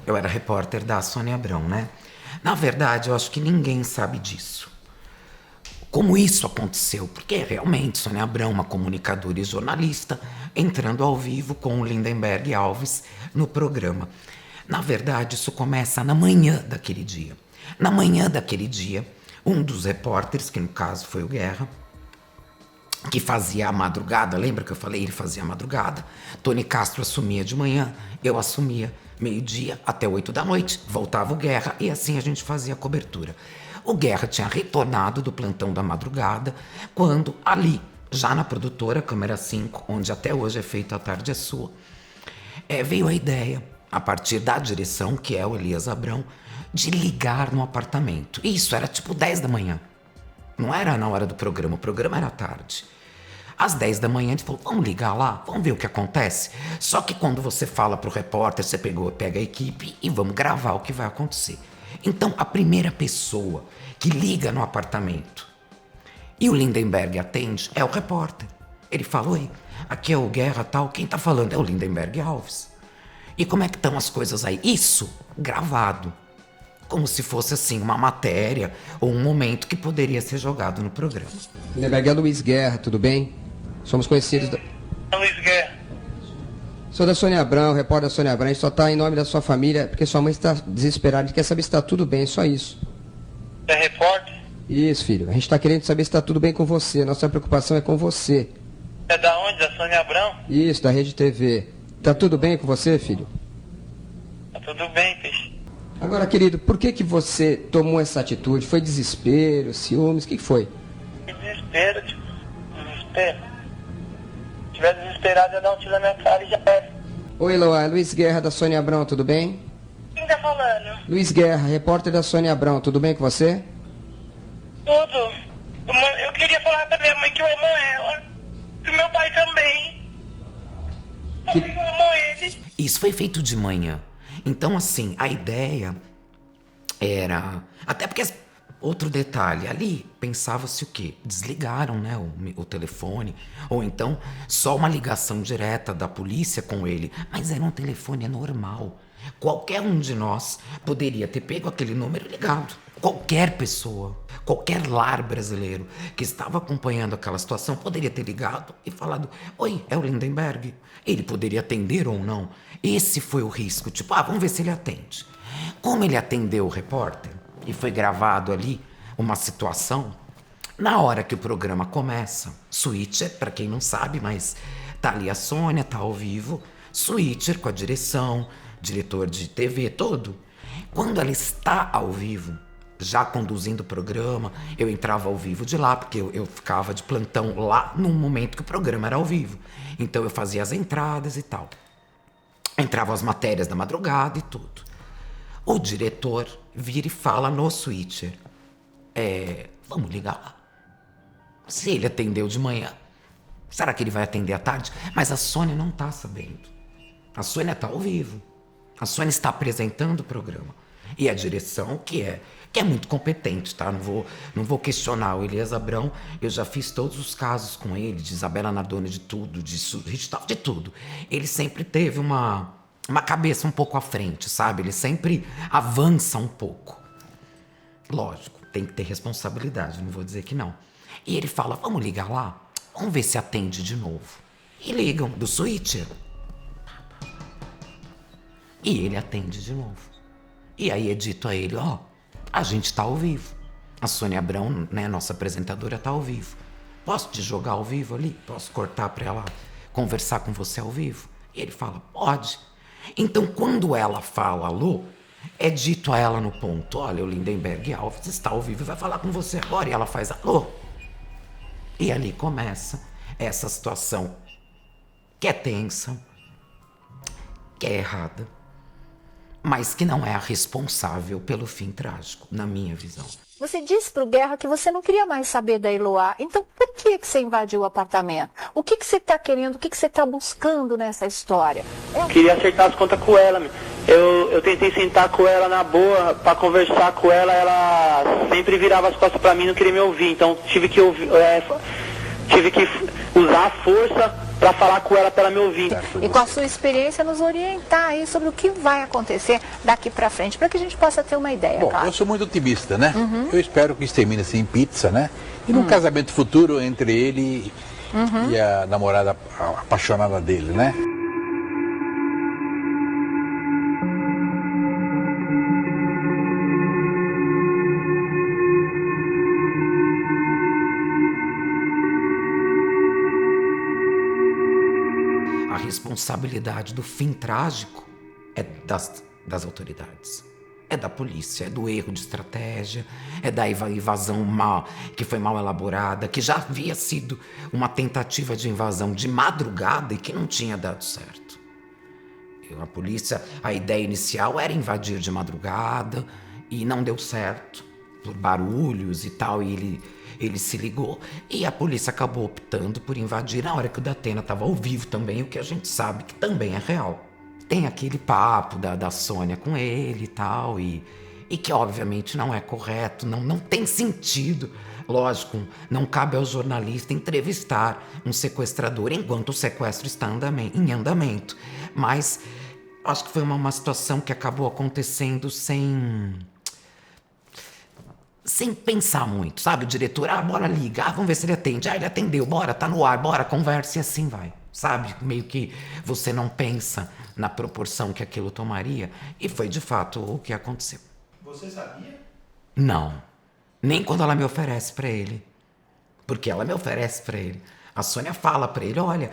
Eu era repórter da Sônia Abrão, né? Na verdade, eu acho que ninguém sabe disso. Como isso aconteceu? Porque realmente Sônia Abrão, uma comunicadora e jornalista, entrando ao vivo com o Lindenberg Alves no programa. Na verdade, isso começa na manhã daquele dia. Na manhã daquele dia, um dos repórteres, que no caso foi o Guerra, que fazia a madrugada, lembra que eu falei? Ele fazia a madrugada. Tony Castro assumia de manhã, eu assumia meio-dia até 8 da noite, voltava o Guerra e assim a gente fazia a cobertura. O Guerra tinha retornado do plantão da madrugada, quando ali, já na produtora Câmera 5, onde até hoje é feita A Tarde é Sua, veio a ideia, a partir da direção, que é o Elias Abrão, de ligar no apartamento. Isso era tipo 10 da manhã. Não era na hora do programa, o programa era à tarde. Às 10 da manhã, a gente falou, vamos ligar lá, vamos ver o que acontece. Só que quando você fala pro repórter, você pega a equipe e vamos gravar o que vai acontecer. Então, a primeira pessoa que liga no apartamento e o Lindenberg atende é o repórter. Ele fala, oi, aqui é o Guerra tal, quem tá falando? É o Lindenberg Alves. E como é que estão as coisas aí? Isso, gravado. Como se fosse assim, uma matéria ou um momento que poderia ser jogado no programa. Lindenberg, é Luiz Guerra, tudo bem? Somos conhecidos da... Luiz Guerra. Sou da Sônia Abrão, repórter da Sônia Abrão. A gente só tá em nome da sua família, porque sua mãe está desesperada e quer saber se está tudo bem, só isso. É repórter? Isso, filho. A gente está querendo saber se está tudo bem com você. Nossa preocupação é com você. É da onde? Da Sônia Abrão? Isso, da Rede TV. Tá tudo bem com você, filho? Tá tudo bem, peixe. Agora, querido, por que você tomou essa atitude? Foi desespero, ciúmes? O que foi? Desespero, tipo, desespero. Se tivesse desesperado, ia dar um tiro na minha cara e já era. Oi, Eloá, Luiz Guerra da Sônia Abrão, tudo bem? Quem tá falando? Luiz Guerra, repórter da Sônia Abrão, tudo bem com você? Tudo. Eu queria falar pra minha mãe que eu amo ela. E meu pai também. Eu amo ele. Isso foi feito de manhã. Então, assim, a ideia era... Até porque... Outro detalhe, ali pensava-se o quê? Desligaram, né, o telefone, ou então só uma ligação direta da polícia com ele. Mas era um telefone normal. Qualquer um de nós poderia ter pego aquele número e ligado. Qualquer pessoa, qualquer lar brasileiro que estava acompanhando aquela situação poderia ter ligado e falado, oi, é o Lindenberg. Ele poderia atender ou não. Esse foi o risco, tipo, vamos ver se ele atende. Como ele atendeu o repórter, e foi gravado ali uma situação, na hora que o programa começa, switcher, para quem não sabe, mas tá ali a Sônia, tá ao vivo, switcher com a direção, diretor de TV, todo. Quando ela está ao vivo, já conduzindo o programa, eu entrava ao vivo de lá, porque eu ficava de plantão lá no momento que o programa era ao vivo. Então eu fazia as entradas e tal. Entravam as matérias da madrugada e tudo. O diretor vira e fala no switcher, vamos ligar lá. Se ele atendeu de manhã, será que ele vai atender à tarde? Mas a Sônia não tá sabendo. A Sônia tá ao vivo. A Sônia está apresentando o programa. E a direção, que é muito competente, tá? Não vou questionar o Elias Abrão. Eu já fiz todos os casos com ele, de Isabela Nardoni, de tudo, de tudo. Ele sempre teve uma cabeça um pouco à frente, sabe? Ele sempre avança um pouco. Lógico, tem que ter responsabilidade, não vou dizer que não. E ele fala, vamos ligar lá? Vamos ver se atende de novo. E ligam do switcher. E ele atende de novo. E aí é dito a ele, a gente tá ao vivo. A Sônia Abrão, né, nossa apresentadora, tá ao vivo. Posso te jogar ao vivo ali? Posso cortar pra ela conversar com você ao vivo? E ele fala, pode. Então, quando ela fala alô, é dito a ela no ponto, olha, o Lindenberg Alves está ao vivo e vai falar com você agora. E ela faz alô. E ali começa essa situação que é tensa, que é errada, mas que não é a responsável pelo fim trágico, na minha visão. Você disse pro Guerra que você não queria mais saber da Eloá. Então, por que você invadiu o apartamento? O que você está querendo? O que você está buscando nessa história? Queria acertar as contas com ela. Eu tentei sentar com ela na boa, para conversar com ela. Ela sempre virava as costas para mim, não queria me ouvir. Então, tive que usar a força para falar com ela, para ela me ouvir. E com a sua experiência, nos orientar aí sobre o que vai acontecer daqui para frente, para que a gente possa ter uma ideia. Bom, claro. Eu sou muito otimista, né? Eu espero que isso termine assim em pizza, né? E num casamento futuro entre ele e a namorada apaixonada dele, né? A responsabilidade do fim trágico é das autoridades. É da polícia, é do erro de estratégia, é da invasão que foi mal elaborada, que já havia sido uma tentativa de invasão de madrugada e que não tinha dado certo. A polícia, a ideia inicial era invadir de madrugada e não deu certo, por barulhos e tal, e ele se ligou e a polícia acabou optando por invadir na hora que o Datena estava ao vivo também, o que a gente sabe que também é real. Tem aquele papo da Sônia com ele e tal, e que obviamente não é correto, não tem sentido Lógico, não cabe ao jornalista entrevistar um sequestrador enquanto o sequestro está em andamento. Mas acho que foi uma situação que acabou acontecendo sem pensar muito, sabe? O diretor, bora ligar, vamos ver se ele atende. Ele atendeu, bora, tá no ar, bora, conversa e assim vai. Sabe? Meio que você não pensa na proporção que aquilo tomaria. E foi de fato o que aconteceu. Você sabia? Não. Nem quando ela me oferece pra ele. Porque ela me oferece pra ele. A Sônia fala pra ele, olha,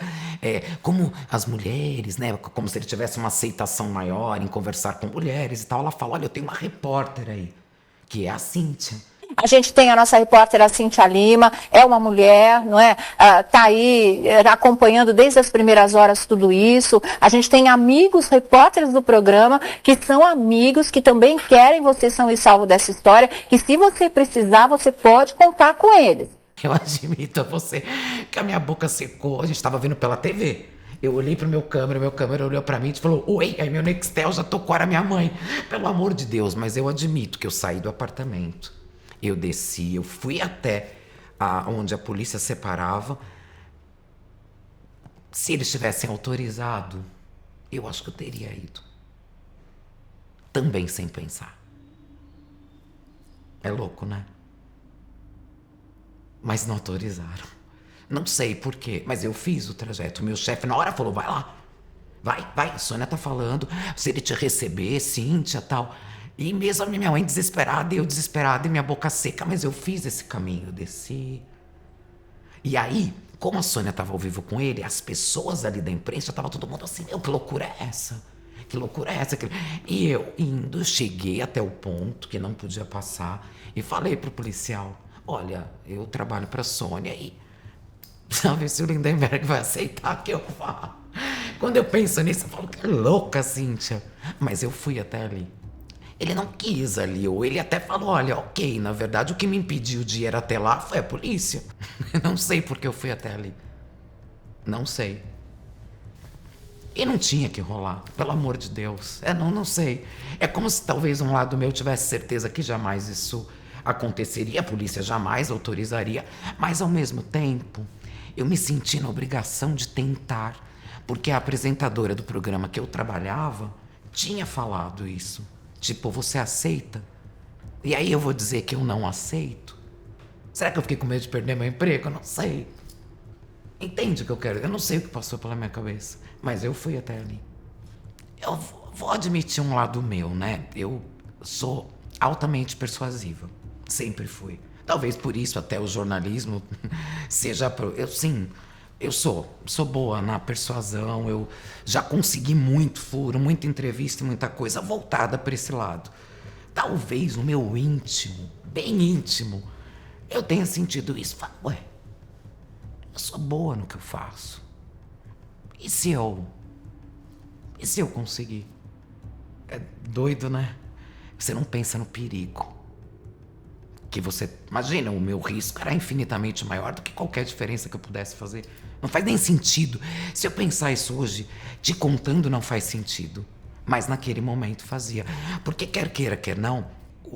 como as mulheres, né? Como se ele tivesse uma aceitação maior em conversar com mulheres e tal. Ela fala, olha, eu tenho uma repórter aí, que é a Cíntia. A gente tem a nossa repórter, a Cíntia Lima, é uma mulher, não é? Tá aí acompanhando desde as primeiras horas tudo isso. A gente tem amigos, repórteres do programa, que são amigos, que também querem você são e salvo dessa história, que se você precisar, você pode contar com eles. Eu admito a você que a minha boca secou, a gente estava vendo pela TV. Eu olhei pro meu câmera olhou pra mim e falou, oi, aí meu Nextel já tocou, era minha mãe. Pelo amor de Deus, mas eu admito que eu saí do apartamento. Eu desci, eu fui até onde a polícia separava. Se eles tivessem autorizado, eu acho que eu teria ido. Também sem pensar. É louco, né? Mas não autorizaram. Não sei por quê, mas eu fiz o trajeto. Meu chefe na hora falou, vai lá. Vai, a Sônia tá falando. Se ele te receber, Cíntia, tal. E mesmo a minha mãe desesperada, eu desesperada e minha boca seca, mas eu fiz esse caminho, eu desci. E aí, como a Sônia tava ao vivo com ele, as pessoas ali da imprensa, tava todo mundo assim, que loucura é essa? Que loucura é essa? E eu indo, cheguei até o ponto que não podia passar e falei pro policial, olha, eu trabalho pra Sônia e sabe se o Lindenberg vai aceitar que eu vá. Quando eu penso nisso, eu falo, que louca, Cíntia. Mas eu fui até ali. Ele não quis ali, ou ele até falou, olha, ok, na verdade o que me impediu de ir até lá foi a polícia. Não sei porque eu fui até ali. Não sei. E não tinha que rolar, pelo amor de Deus. Não sei. É como se talvez um lado meu tivesse certeza que jamais isso aconteceria, a polícia jamais autorizaria, mas ao mesmo tempo eu me senti na obrigação de tentar, porque a apresentadora do programa que eu trabalhava tinha falado isso. Tipo, você aceita? E aí eu vou dizer que eu não aceito? Será que eu fiquei com medo de perder meu emprego? Eu não sei. Entende o que eu quero? Eu não sei o que passou pela minha cabeça, mas eu fui até ali. Eu vou admitir um lado meu, né? Eu sou altamente persuasiva. Sempre fui. Talvez por isso até o jornalismo seja... Eu sou boa na persuasão, eu já consegui muito furo, muita entrevista e muita coisa voltada para esse lado. Talvez no meu íntimo, bem íntimo, eu tenha sentido isso. Ué, eu sou boa no que eu faço. E se eu conseguir? É doido, né? Você não pensa no perigo. Que você... Imagina, o meu risco era infinitamente maior do que qualquer diferença que eu pudesse fazer. Não faz nem sentido. Se eu pensar isso hoje, te contando não faz sentido. Mas naquele momento fazia. Porque quer queira, quer não,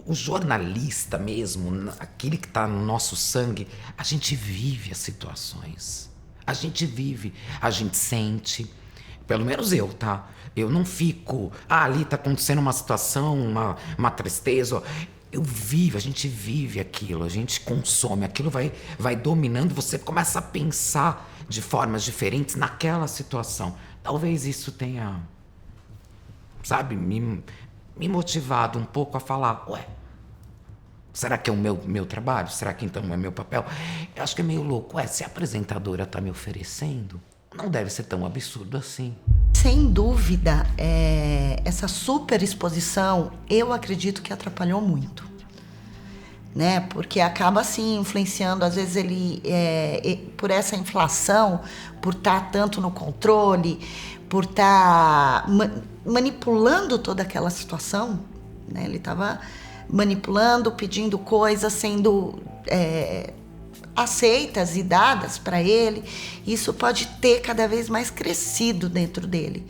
o jornalista mesmo, aquele que tá no nosso sangue, a gente vive as situações. A gente vive, a gente sente. Pelo menos eu, tá? Eu não fico... ali tá acontecendo uma situação, uma tristeza... Eu vivo, a gente vive aquilo, a gente consome, aquilo vai dominando, você começa a pensar de formas diferentes naquela situação. Talvez isso tenha, sabe, me motivado um pouco a falar, ué, será que é o meu trabalho? Será que então é meu papel? Eu acho que é meio louco, se a apresentadora tá me oferecendo, não deve ser tão absurdo assim. Sem dúvida, essa superexposição, eu acredito que atrapalhou muito, né? Porque acaba, assim, influenciando, às vezes ele, por essa inflação, por estar tanto no controle, por estar manipulando toda aquela situação, né? Ele estava manipulando, pedindo coisas, sendo... aceitas e dadas para ele, isso pode ter cada vez mais crescido dentro dele.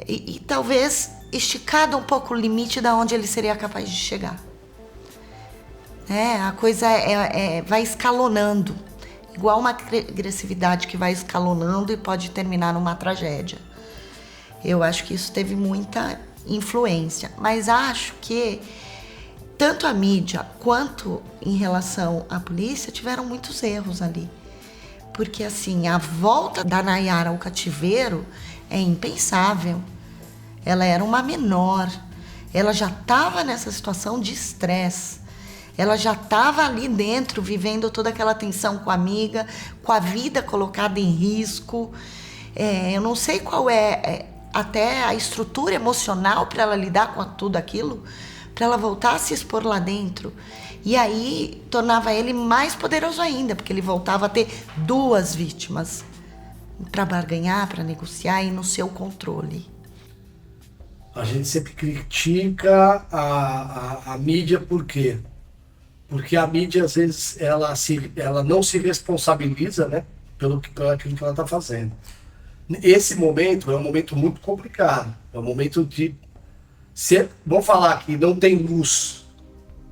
E talvez esticado um pouco o limite de onde ele seria capaz de chegar. A coisa vai escalonando, igual uma agressividade que vai escalonando e pode terminar numa tragédia. Eu acho que isso teve muita influência, mas acho que tanto a mídia quanto em relação à polícia tiveram muitos erros ali. Porque assim, a volta da Nayara ao cativeiro é impensável. Ela era uma menor, ela já estava nessa situação de estresse, ela já estava ali dentro vivendo toda aquela tensão com a amiga, com a vida colocada em risco. Eu não sei qual é até a estrutura emocional para ela lidar com tudo aquilo, para ela voltar a se expor lá dentro. E aí tornava ele mais poderoso ainda, porque ele voltava a ter 2 vítimas para barganhar, para negociar e no seu controle. A gente sempre critica a mídia, por quê? Porque a mídia, às vezes, ela não se responsabiliza, né, pelo aquilo que ela está fazendo. Esse momento é um momento muito complicado. É um momento de... vamos falar que não tem luz,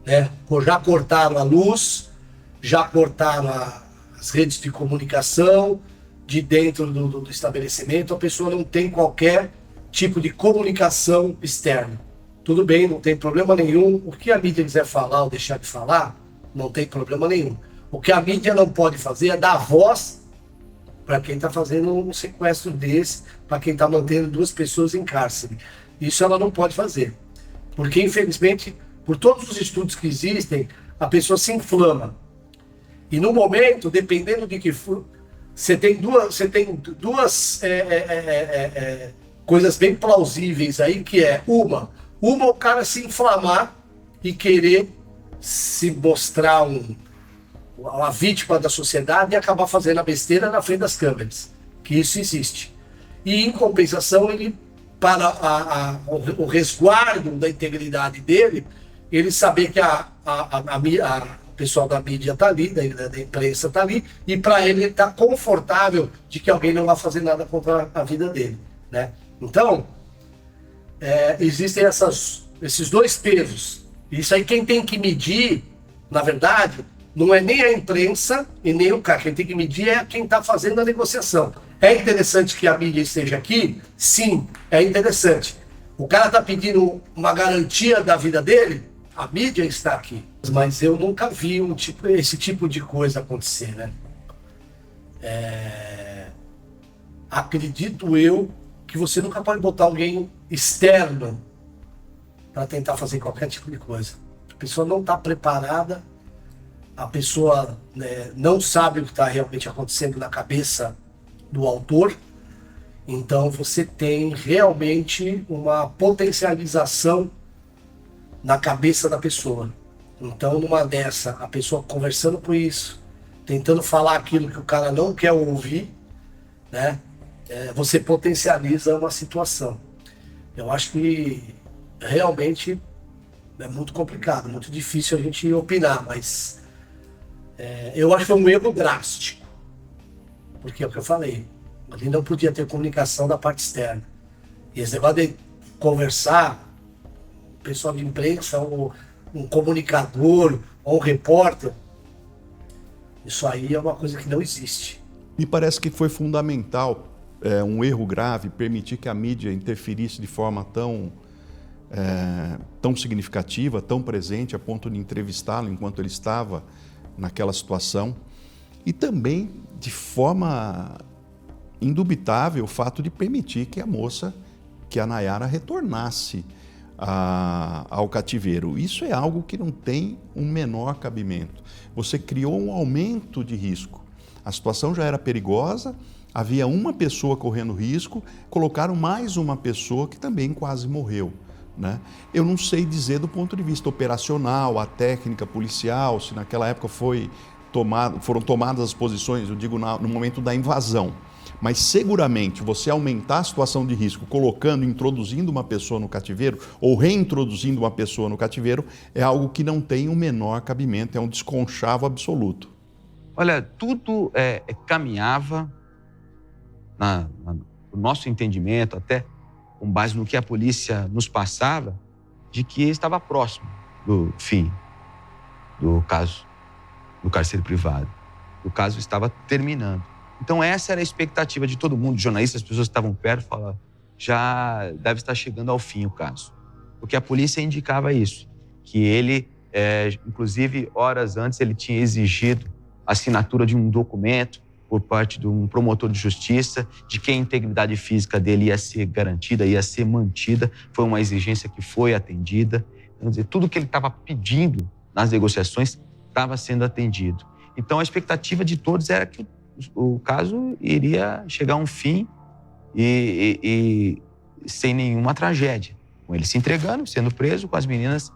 né? Já cortaram a luz, já cortaram as redes de comunicação de dentro do estabelecimento. A pessoa não tem qualquer tipo de comunicação externa. Tudo bem, não tem problema nenhum. O que a mídia quiser falar ou deixar de falar, não tem problema nenhum. O que a mídia não pode fazer é dar voz para quem está fazendo um sequestro desse, para quem está mantendo 2 pessoas em cárcere. Isso ela não pode fazer. Porque, infelizmente, por todos os estudos que existem, a pessoa se inflama. E no momento, dependendo de que for, você tem duas coisas bem plausíveis aí, que é uma o cara se inflamar e querer se mostrar uma vítima da sociedade e acabar fazendo a besteira na frente das câmeras, que isso existe. E em compensação, ele, para o resguardo da integridade dele, ele saber que o pessoal da mídia está ali, da imprensa está ali, e para ele está confortável de que alguém não vai fazer nada contra a vida dele, né? Então, existem esses 2 pesos. Isso aí quem tem que medir, na verdade, não é nem a imprensa e nem o cara. Quem tem que medir é quem está fazendo a negociação. É interessante que a mídia esteja aqui? Sim, é interessante. O cara está pedindo uma garantia da vida dele? A mídia está aqui. Mas eu nunca vi esse tipo de coisa acontecer, né? Acredito eu que você nunca pode botar alguém externo para tentar fazer qualquer tipo de coisa. A pessoa não está preparada, a pessoa, né, não sabe o que está realmente acontecendo na cabeça do autor. Então você tem realmente uma potencialização na cabeça da pessoa. Então, numa dessa, a pessoa conversando com isso, tentando falar aquilo que o cara não quer ouvir, né? Você potencializa uma situação. Eu acho que realmente é muito complicado, muito difícil a gente opinar, mas eu acho que foi um erro drástico. Porque é o que eu falei, ali não podia ter comunicação da parte externa. E esse negócio de conversar, o pessoal de imprensa, ou um comunicador, ou um repórter, isso aí é uma coisa que não existe. Me parece que foi fundamental, um erro grave, permitir que a mídia interferisse de forma tão significativa, tão presente, a ponto de entrevistá-lo enquanto ele estava naquela situação. E também, de forma indubitável, o fato de permitir que a moça, que a Nayara, retornasse ao cativeiro. Isso é algo que não tem um menor cabimento. Você criou um aumento de risco. A situação já era perigosa, havia uma pessoa correndo risco, colocaram mais uma pessoa que também quase morreu, né? Eu não sei dizer do ponto de vista operacional, a técnica policial, se naquela época foram tomadas as posições, eu digo no momento da invasão. Mas seguramente você aumentar a situação de risco introduzindo uma pessoa no cativeiro ou reintroduzindo uma pessoa no cativeiro é algo que não tem o menor cabimento, é um desconchavo absoluto. Olha, tudo caminhava, no nosso entendimento, até com base no que a polícia nos passava, de que estava próximo do fim. do caso do cárcere privado. O caso estava terminando. Então essa era a expectativa de todo mundo, jornalistas, as pessoas que estavam perto, falavam, já deve estar chegando ao fim o caso. Porque a polícia indicava isso, que ele, inclusive, horas antes, ele tinha exigido a assinatura de um documento por parte de um promotor de justiça, de que a integridade física dele ia ser garantida, ia ser mantida. Foi uma exigência que foi atendida. Quer dizer, tudo que ele estava pedindo nas negociações estava sendo atendido. Então, a expectativa de todos era que o caso iria chegar a um fim e sem nenhuma tragédia. Com ele se entregando, sendo preso, com as meninas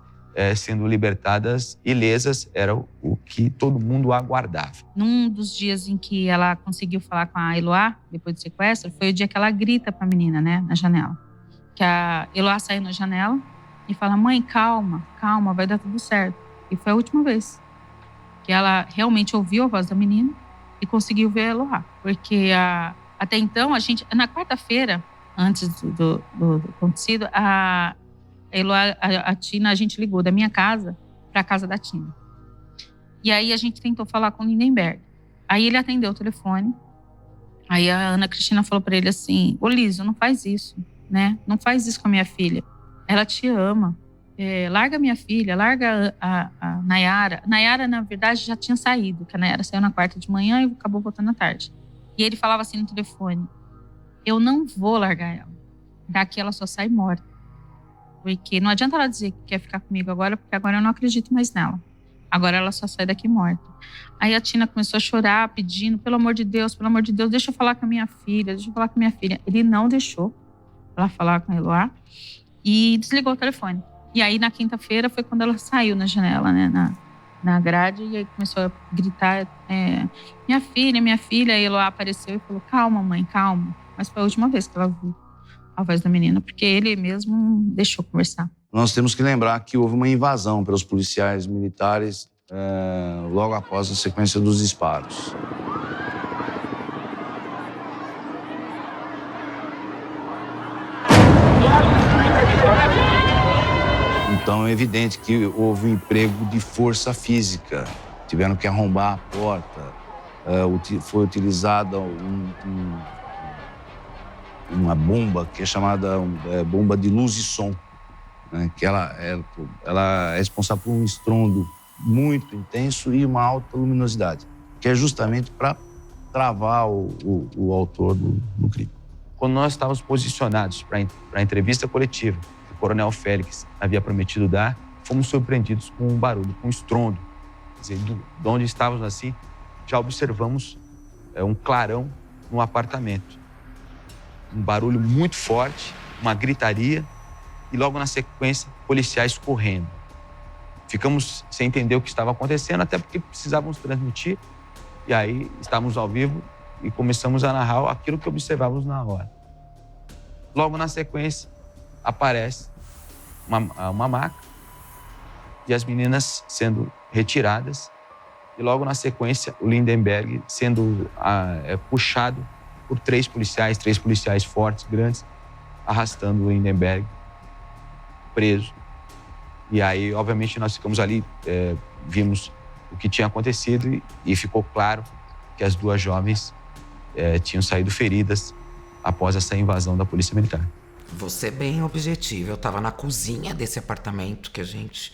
sendo libertadas ilesas, era o que todo mundo aguardava. Num dos dias em que ela conseguiu falar com a Eloá, depois do sequestro, foi o dia que ela grita para a menina, né, na janela. Que a Eloá saiu na janela e fala, mãe, calma, calma, vai dar tudo certo. E foi a última vez que ela realmente ouviu a voz da menina e conseguiu ver a Eloá. Porque até então, a gente, na quarta-feira, antes do acontecido, a Eloá, a Tina, a gente ligou da minha casa para a casa da Tina. E aí a gente tentou falar com o Lindenberg. Aí ele atendeu o telefone. Aí a Ana Cristina falou para ele assim, ô Liso, não faz isso, né? Não faz isso com a minha filha. Ela te ama. Larga minha filha, larga a Nayara. Nayara, na verdade, já tinha saído, porque a Nayara saiu na quarta de manhã e acabou voltando à tarde. E ele falava assim no telefone, eu não vou largar ela. Daqui ela só sai morta. Porque não adianta ela dizer que quer ficar comigo agora, porque agora eu não acredito mais nela. Agora ela só sai daqui morta. Aí a Tina começou a chorar, pedindo, pelo amor de Deus, deixa eu falar com a minha filha, Ele não deixou ela falar com a Eloá e desligou o telefone. E aí na quinta-feira foi quando ela saiu na janela, né, na grade, e aí começou a gritar, minha filha, a Eloá apareceu e falou, calma mãe, calma. Mas foi a última vez que ela viu a voz da menina, porque ele mesmo deixou conversar. Nós temos que lembrar que houve uma invasão pelos policiais militares logo após a sequência dos disparos. Então é evidente que houve um emprego de força física. Tiveram que arrombar a porta. Foi utilizada uma bomba que é chamada bomba de luz e som, né? Que ela é responsável por um estrondo muito intenso e uma alta luminosidade, que é justamente para travar o autor do crime. Quando nós estávamos posicionados para a entrevista coletiva, que o Coronel Félix havia prometido dar, fomos surpreendidos com um barulho, com um estrondo. Quer dizer, de onde estávamos assim, já observamos um clarão no apartamento. Um barulho muito forte, uma gritaria e logo na sequência, policiais correndo. Ficamos sem entender o que estava acontecendo, até porque precisávamos transmitir. E aí estávamos ao vivo e começamos a narrar aquilo que observávamos na hora. Logo na sequência, aparece uma maca e as meninas sendo retiradas. E logo na sequência, o Lindenberg sendo puxado por três policiais fortes, grandes, arrastando o Lindenberg preso. E aí, obviamente, nós ficamos ali, vimos o que tinha acontecido e ficou claro que as duas jovens tinham saído feridas após essa invasão da Polícia Militar. Vou ser bem objetivo. Eu estava na cozinha desse apartamento que a gente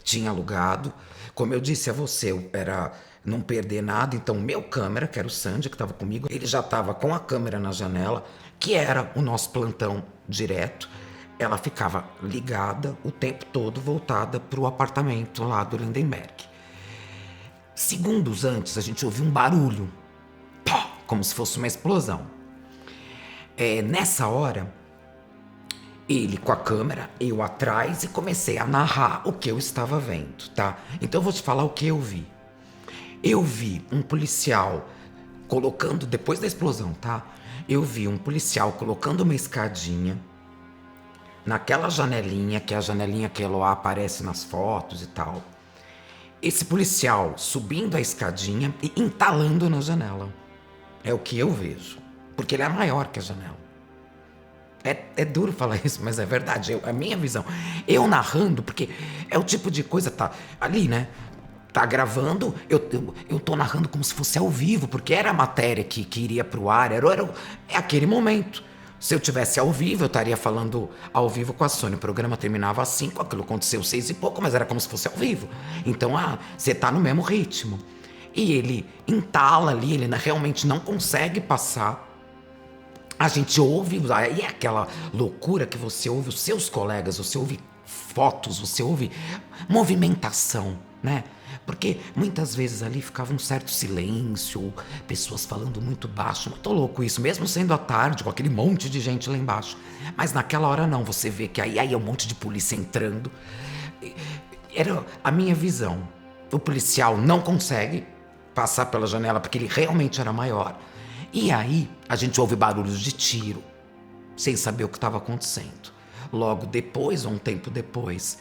tinha alugado. Como eu disse a você, eu era não perder nada. Então, meu câmera, que era o Sandy, que estava comigo, ele já estava com a câmera na janela, que era o nosso plantão direto. Ela ficava ligada o tempo todo, voltada para o apartamento lá do Lindenberg. Segundos antes, a gente ouviu um barulho, como se fosse uma explosão. Nessa hora, ele com a câmera, eu atrás, e comecei a narrar o que eu estava vendo, tá? Então eu vou te falar o que eu vi. Eu vi um policial colocando, depois da explosão, tá? Eu vi um policial colocando uma escadinha naquela janelinha, que é a janelinha que a Eloá aparece nas fotos e tal. Esse policial subindo a escadinha e entalando na janela. É o que eu vejo. Porque ele é maior que a janela. É duro falar isso, mas é verdade. É a minha visão. Eu narrando, porque é o tipo de coisa, tá ali, né? tá gravando, eu tô narrando como se fosse ao vivo, porque era a matéria que iria pro ar, é aquele momento. Se eu tivesse ao vivo, eu estaria falando ao vivo com a Sônia. O programa terminava às 5, aquilo aconteceu 6 e pouco, mas era como se fosse ao vivo. Então, você tá no mesmo ritmo. E ele entala ali, ele realmente não consegue passar. A gente ouve, aí é aquela loucura que você ouve os seus colegas, você ouve fotos, você ouve movimentação, né? Porque muitas vezes ali ficava um certo silêncio, pessoas falando muito baixo, muito louco isso, mesmo sendo à tarde, com aquele monte de gente lá embaixo. Mas naquela hora não, você vê que aí é um monte de polícia entrando. Era a minha visão. O policial não consegue passar pela janela porque ele realmente era maior. E aí a gente ouve barulhos de tiro, sem saber o que estava acontecendo. Logo depois, ou um tempo depois,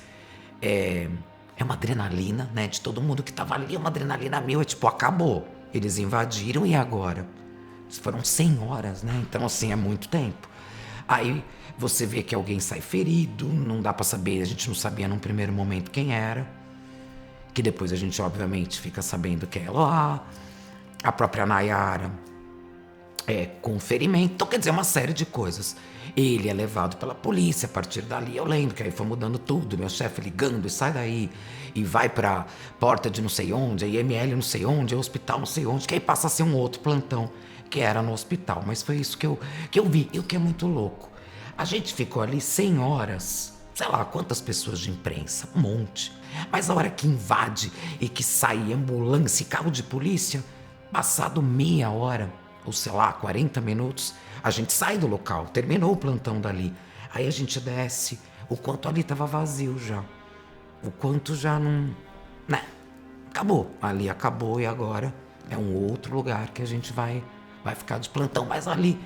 é uma adrenalina, né, de todo mundo que tava ali, uma adrenalina mil, tipo, acabou. Eles invadiram e agora? Foram 100 horas, né, então assim, é muito tempo. Aí você vê que alguém sai ferido, não dá pra saber, a gente não sabia num primeiro momento quem era, que depois a gente obviamente fica sabendo que é Eloá, a própria Nayara, com ferimento, então quer dizer, uma série de coisas. Ele é levado pela polícia, a partir dali eu lembro que aí foi mudando tudo, meu chefe ligando, e sai daí, e vai pra porta de não sei onde, aí ML não sei onde, aí hospital não sei onde, que aí passa a ser um outro plantão, que era no hospital, mas foi isso que eu vi, e o que é muito louco. A gente ficou ali 100 horas, sei lá quantas pessoas de imprensa, um monte, mas a hora que invade e que sai ambulância e carro de polícia, passado meia hora, ou sei lá, 40 minutos, a gente sai do local, terminou o plantão dali. Aí a gente desce, o quanto ali tava vazio já. O quanto já não... né? Acabou. Ali acabou e agora é um outro lugar que a gente vai ficar de plantão. Mas ali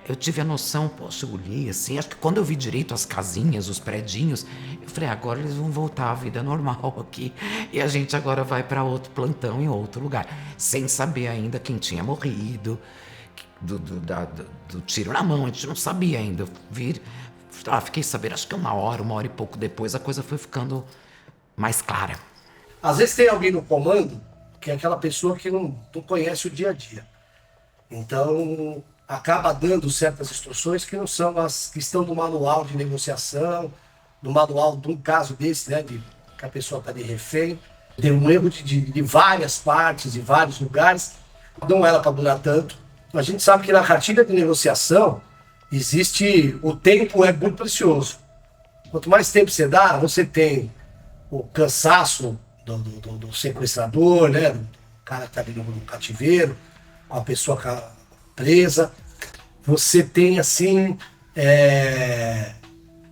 eu tive a noção, poxa, eu olhei assim, acho que quando eu vi direito as casinhas, os predinhos, eu falei, agora eles vão voltar à vida normal aqui. E a gente agora vai para outro plantão em outro lugar. Sem saber ainda quem tinha morrido, do tiro na mão, a gente não sabia ainda. Fiquei sabendo, acho que uma hora e pouco depois, a coisa foi ficando mais clara. Às vezes tem alguém no comando que é aquela pessoa que não conhece o dia a dia. Então, acaba dando certas instruções que não são as que estão no manual de negociação, no manual de um caso desse, né, que a pessoa está de refém. Tem um erro de várias partes, de vários lugares, não era para durar tanto. A gente sabe que na cartilha de negociação existe, o tempo é muito precioso. Quanto mais tempo você dá, você tem o cansaço do sequestrador, né, do cara que está ali no cativeiro, a pessoa presa. Você tem assim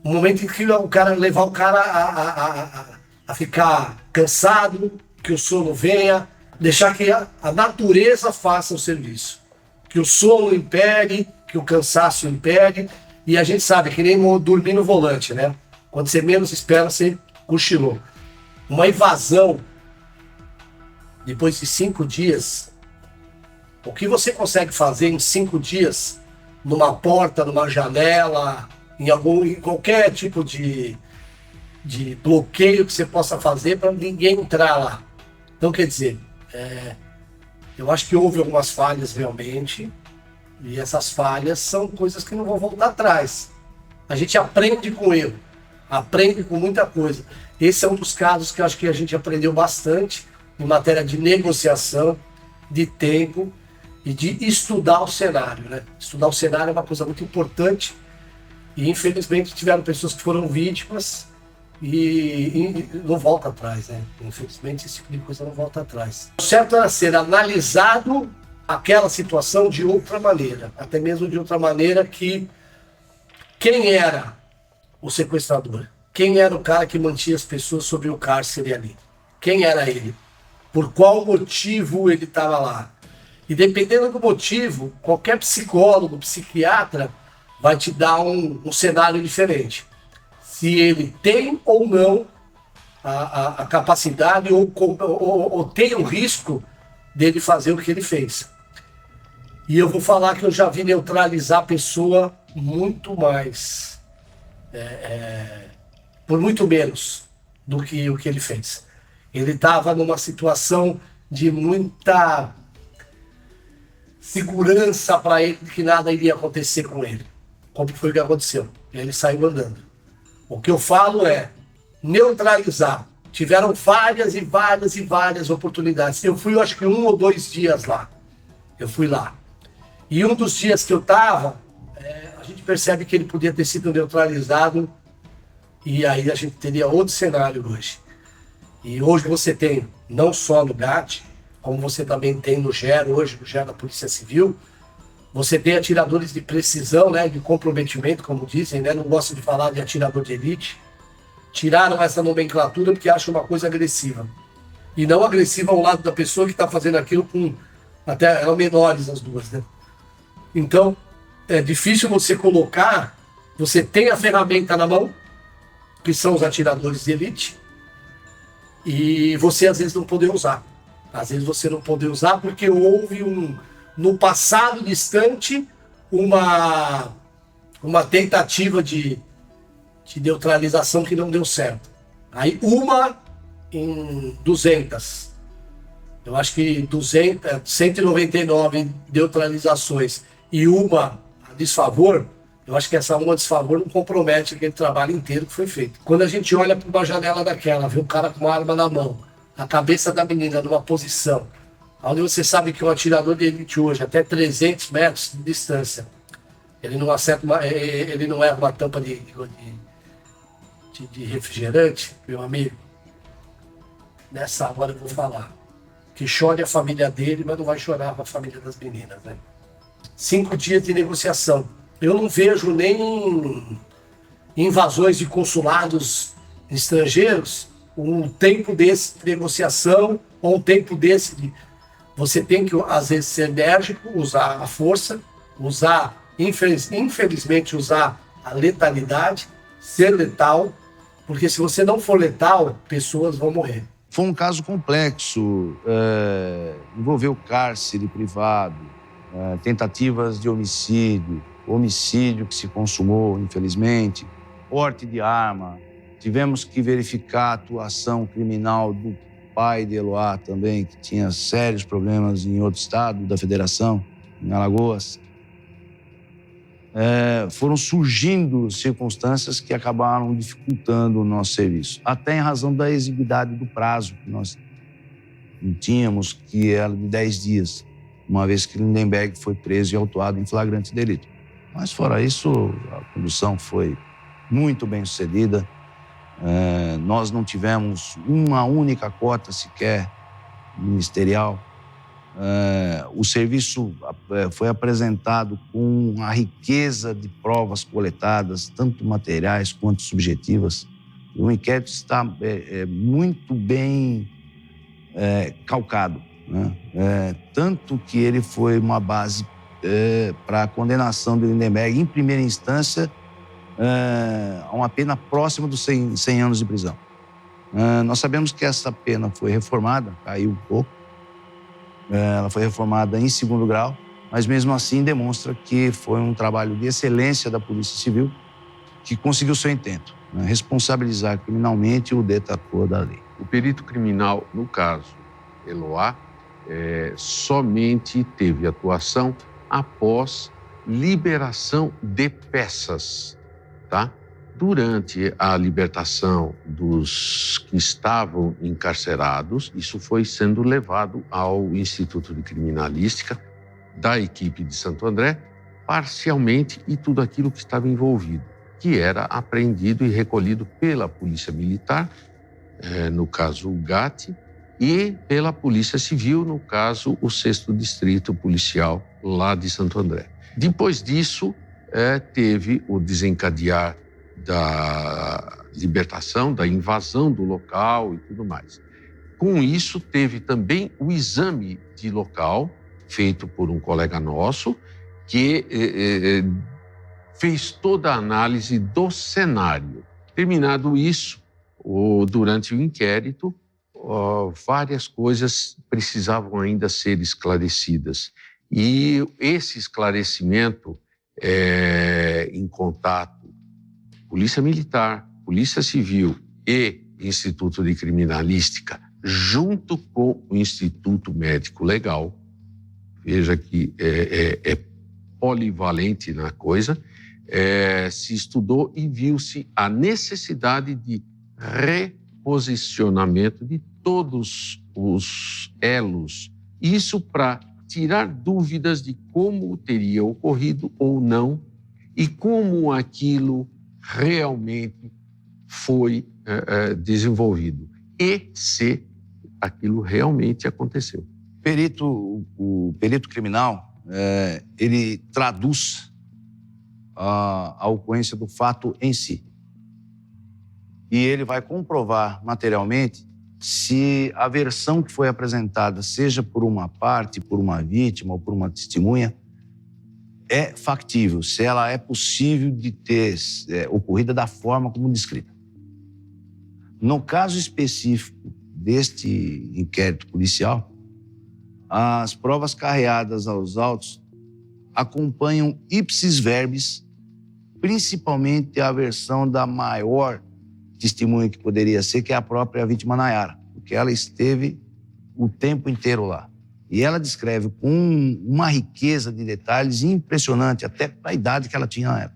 um momento em que o cara levar o cara a ficar cansado, que o sono venha, deixar que a natureza faça o serviço. Que o sono impede, que o cansaço impede, e a gente sabe que nem dormir no volante, né? Quando você menos espera, você cochilou. Uma invasão, depois de 5 dias, o que você consegue fazer em 5 dias, numa porta, numa janela, em qualquer tipo de bloqueio que você possa fazer para ninguém entrar lá. Então, quer dizer, eu acho que houve algumas falhas realmente, e essas falhas são coisas que não vão voltar atrás. A gente aprende com erro, aprende com muita coisa. Esse é um dos casos que eu acho que a gente aprendeu bastante em matéria de negociação, de tempo e de estudar o cenário, né? Estudar o cenário é uma coisa muito importante e infelizmente tiveram pessoas que foram vítimas e não volta atrás, né? Infelizmente esse tipo de coisa não volta atrás. O certo era ser analisado aquela situação de outra maneira, até mesmo de outra maneira que quem era o sequestrador? Quem era o cara que mantinha as pessoas sobre o cárcere ali? Quem era ele? Por qual motivo ele estava lá? E dependendo do motivo, qualquer psicólogo, psiquiatra vai te dar um cenário diferente. Se ele tem ou não a capacidade ou tem o risco dele fazer o que ele fez. E eu vou falar que eu já vi neutralizar a pessoa muito mais, por muito menos do que o que ele fez. Ele estava numa situação de muita segurança para ele de que nada iria acontecer com ele. Como foi o que aconteceu? Ele saiu andando. O que eu falo é neutralizar. Tiveram várias e várias e várias oportunidades. Eu fui, eu acho que 1 ou 2 dias lá. Eu fui lá. E um dos dias que eu estava, a gente percebe que ele podia ter sido neutralizado e aí a gente teria outro cenário hoje. E hoje você tem, não só no GAT, como você também tem no GER, hoje no GER da Polícia Civil, você tem atiradores de precisão, né, de comprometimento, como dizem, né, não gosto de falar de atirador de elite. Tiraram essa nomenclatura porque acham uma coisa agressiva. E não agressiva ao lado da pessoa que está fazendo aquilo com... Até eram menores as duas, né? Então, é difícil você colocar... Você tem a ferramenta na mão, que são os atiradores de elite, e você às vezes não poder usar. Às vezes você não poder usar porque houve no passado distante uma tentativa de neutralização que não deu certo. Aí uma em 200. Eu acho que 199 neutralizações e uma a desfavor, eu acho que essa uma a desfavor não compromete aquele trabalho inteiro que foi feito. Quando a gente olha para uma janela daquela, vê um cara com uma arma na mão, a cabeça da menina numa posição, onde você sabe que um atirador de elite hoje, até 300 metros de distância, ele não acerta ele não erra uma tampa de refrigerante, meu amigo. Nessa hora eu vou falar. Que chore a família dele, mas não vai chorar a família das meninas, né? 5 dias de negociação. Eu não vejo nem invasões de consulados estrangeiros um tempo desse de negociação ou um tempo desse de... Você tem que, às vezes, ser enérgico, usar a força, infelizmente, usar a letalidade, ser letal, porque se você não for letal, pessoas vão morrer. Foi um caso complexo, envolveu cárcere privado, tentativas de homicídio que se consumou, infelizmente, porte de arma. Tivemos que verificar a atuação criminal do pai de Eloá também, que tinha sérios problemas em outro estado da federação, em Alagoas. Foram surgindo circunstâncias que acabaram dificultando o nosso serviço, até em razão da exiguidade do prazo que nós tínhamos, que era de 10 dias, uma vez que Lindenberg foi preso e autuado em flagrante delito. Mas, fora isso, a condução foi muito bem sucedida. Nós não tivemos uma única cota sequer ministerial. O serviço foi apresentado com uma riqueza de provas coletadas, tanto materiais quanto subjetivas. O inquérito está muito bem calcado, né? Tanto que ele foi uma base para a condenação de Lindenberg, em primeira instância, a uma pena próxima dos 100 anos de prisão. Nós sabemos que essa pena foi reformada, caiu um pouco. Ela foi reformada em 2º grau, mas mesmo assim demonstra que foi um trabalho de excelência da Polícia Civil que conseguiu seu intento, né? Responsabilizar criminalmente o detrator da lei. O perito criminal, no caso Eloá, somente teve atuação após liberação de peças, tá? Durante a libertação dos que estavam encarcerados, isso foi sendo levado ao Instituto de Criminalística da equipe de Santo André, parcialmente, e tudo aquilo que estava envolvido, que era apreendido e recolhido pela Polícia Militar, no caso o GAT, e pela Polícia Civil, no caso o 6º Distrito Policial lá de Santo André. Depois disso, teve o desencadear da libertação, da invasão do local e tudo mais. Com isso, teve também o exame de local, feito por um colega nosso, que fez toda a análise do cenário. Terminado isso, durante o inquérito, várias coisas precisavam ainda ser esclarecidas. E esse esclarecimento, em contato Polícia Militar, Polícia Civil e Instituto de Criminalística junto com o Instituto Médico Legal, veja que é polivalente na coisa, se estudou e viu-se a necessidade de reposicionamento de todos os elos. Isso para tirar dúvidas de como teria ocorrido ou não e como aquilo realmente foi desenvolvido e se aquilo realmente aconteceu. O perito criminal, ele traduz a ocorrência do fato em si. E ele vai comprovar materialmente se a versão que foi apresentada, seja por uma parte, por uma vítima ou por uma testemunha, é factível, se ela é possível de ter ocorrida da forma como descrita. No caso específico deste inquérito policial, as provas carreadas aos autos acompanham ipsis verbis, principalmente a versão da maior testemunha que poderia ser, que é a própria vítima Nayara, porque ela esteve o tempo inteiro lá. E ela descreve com uma riqueza de detalhes impressionante, até para a idade que ela tinha na época.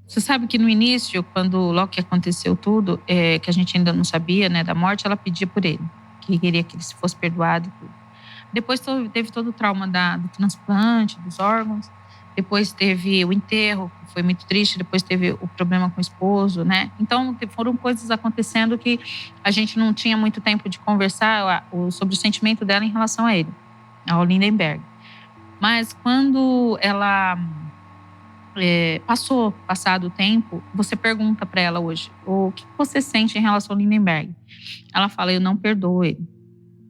Você sabe que no início, logo que aconteceu tudo, que a gente ainda não sabia, né, da morte, ela pedia por ele, que queria que ele se fosse perdoado e tudo. Depois teve todo o trauma do transplante, dos órgãos. Depois teve o enterro, que foi muito triste. Depois teve o problema com o esposo, né? Então, foram coisas acontecendo que a gente não tinha muito tempo de conversar sobre o sentimento dela em relação a ele, ao Lindenberg. Mas quando ela passado o tempo, você pergunta para ela hoje, o que você sente em relação ao Lindenberg? Ela fala, eu não perdoo ele.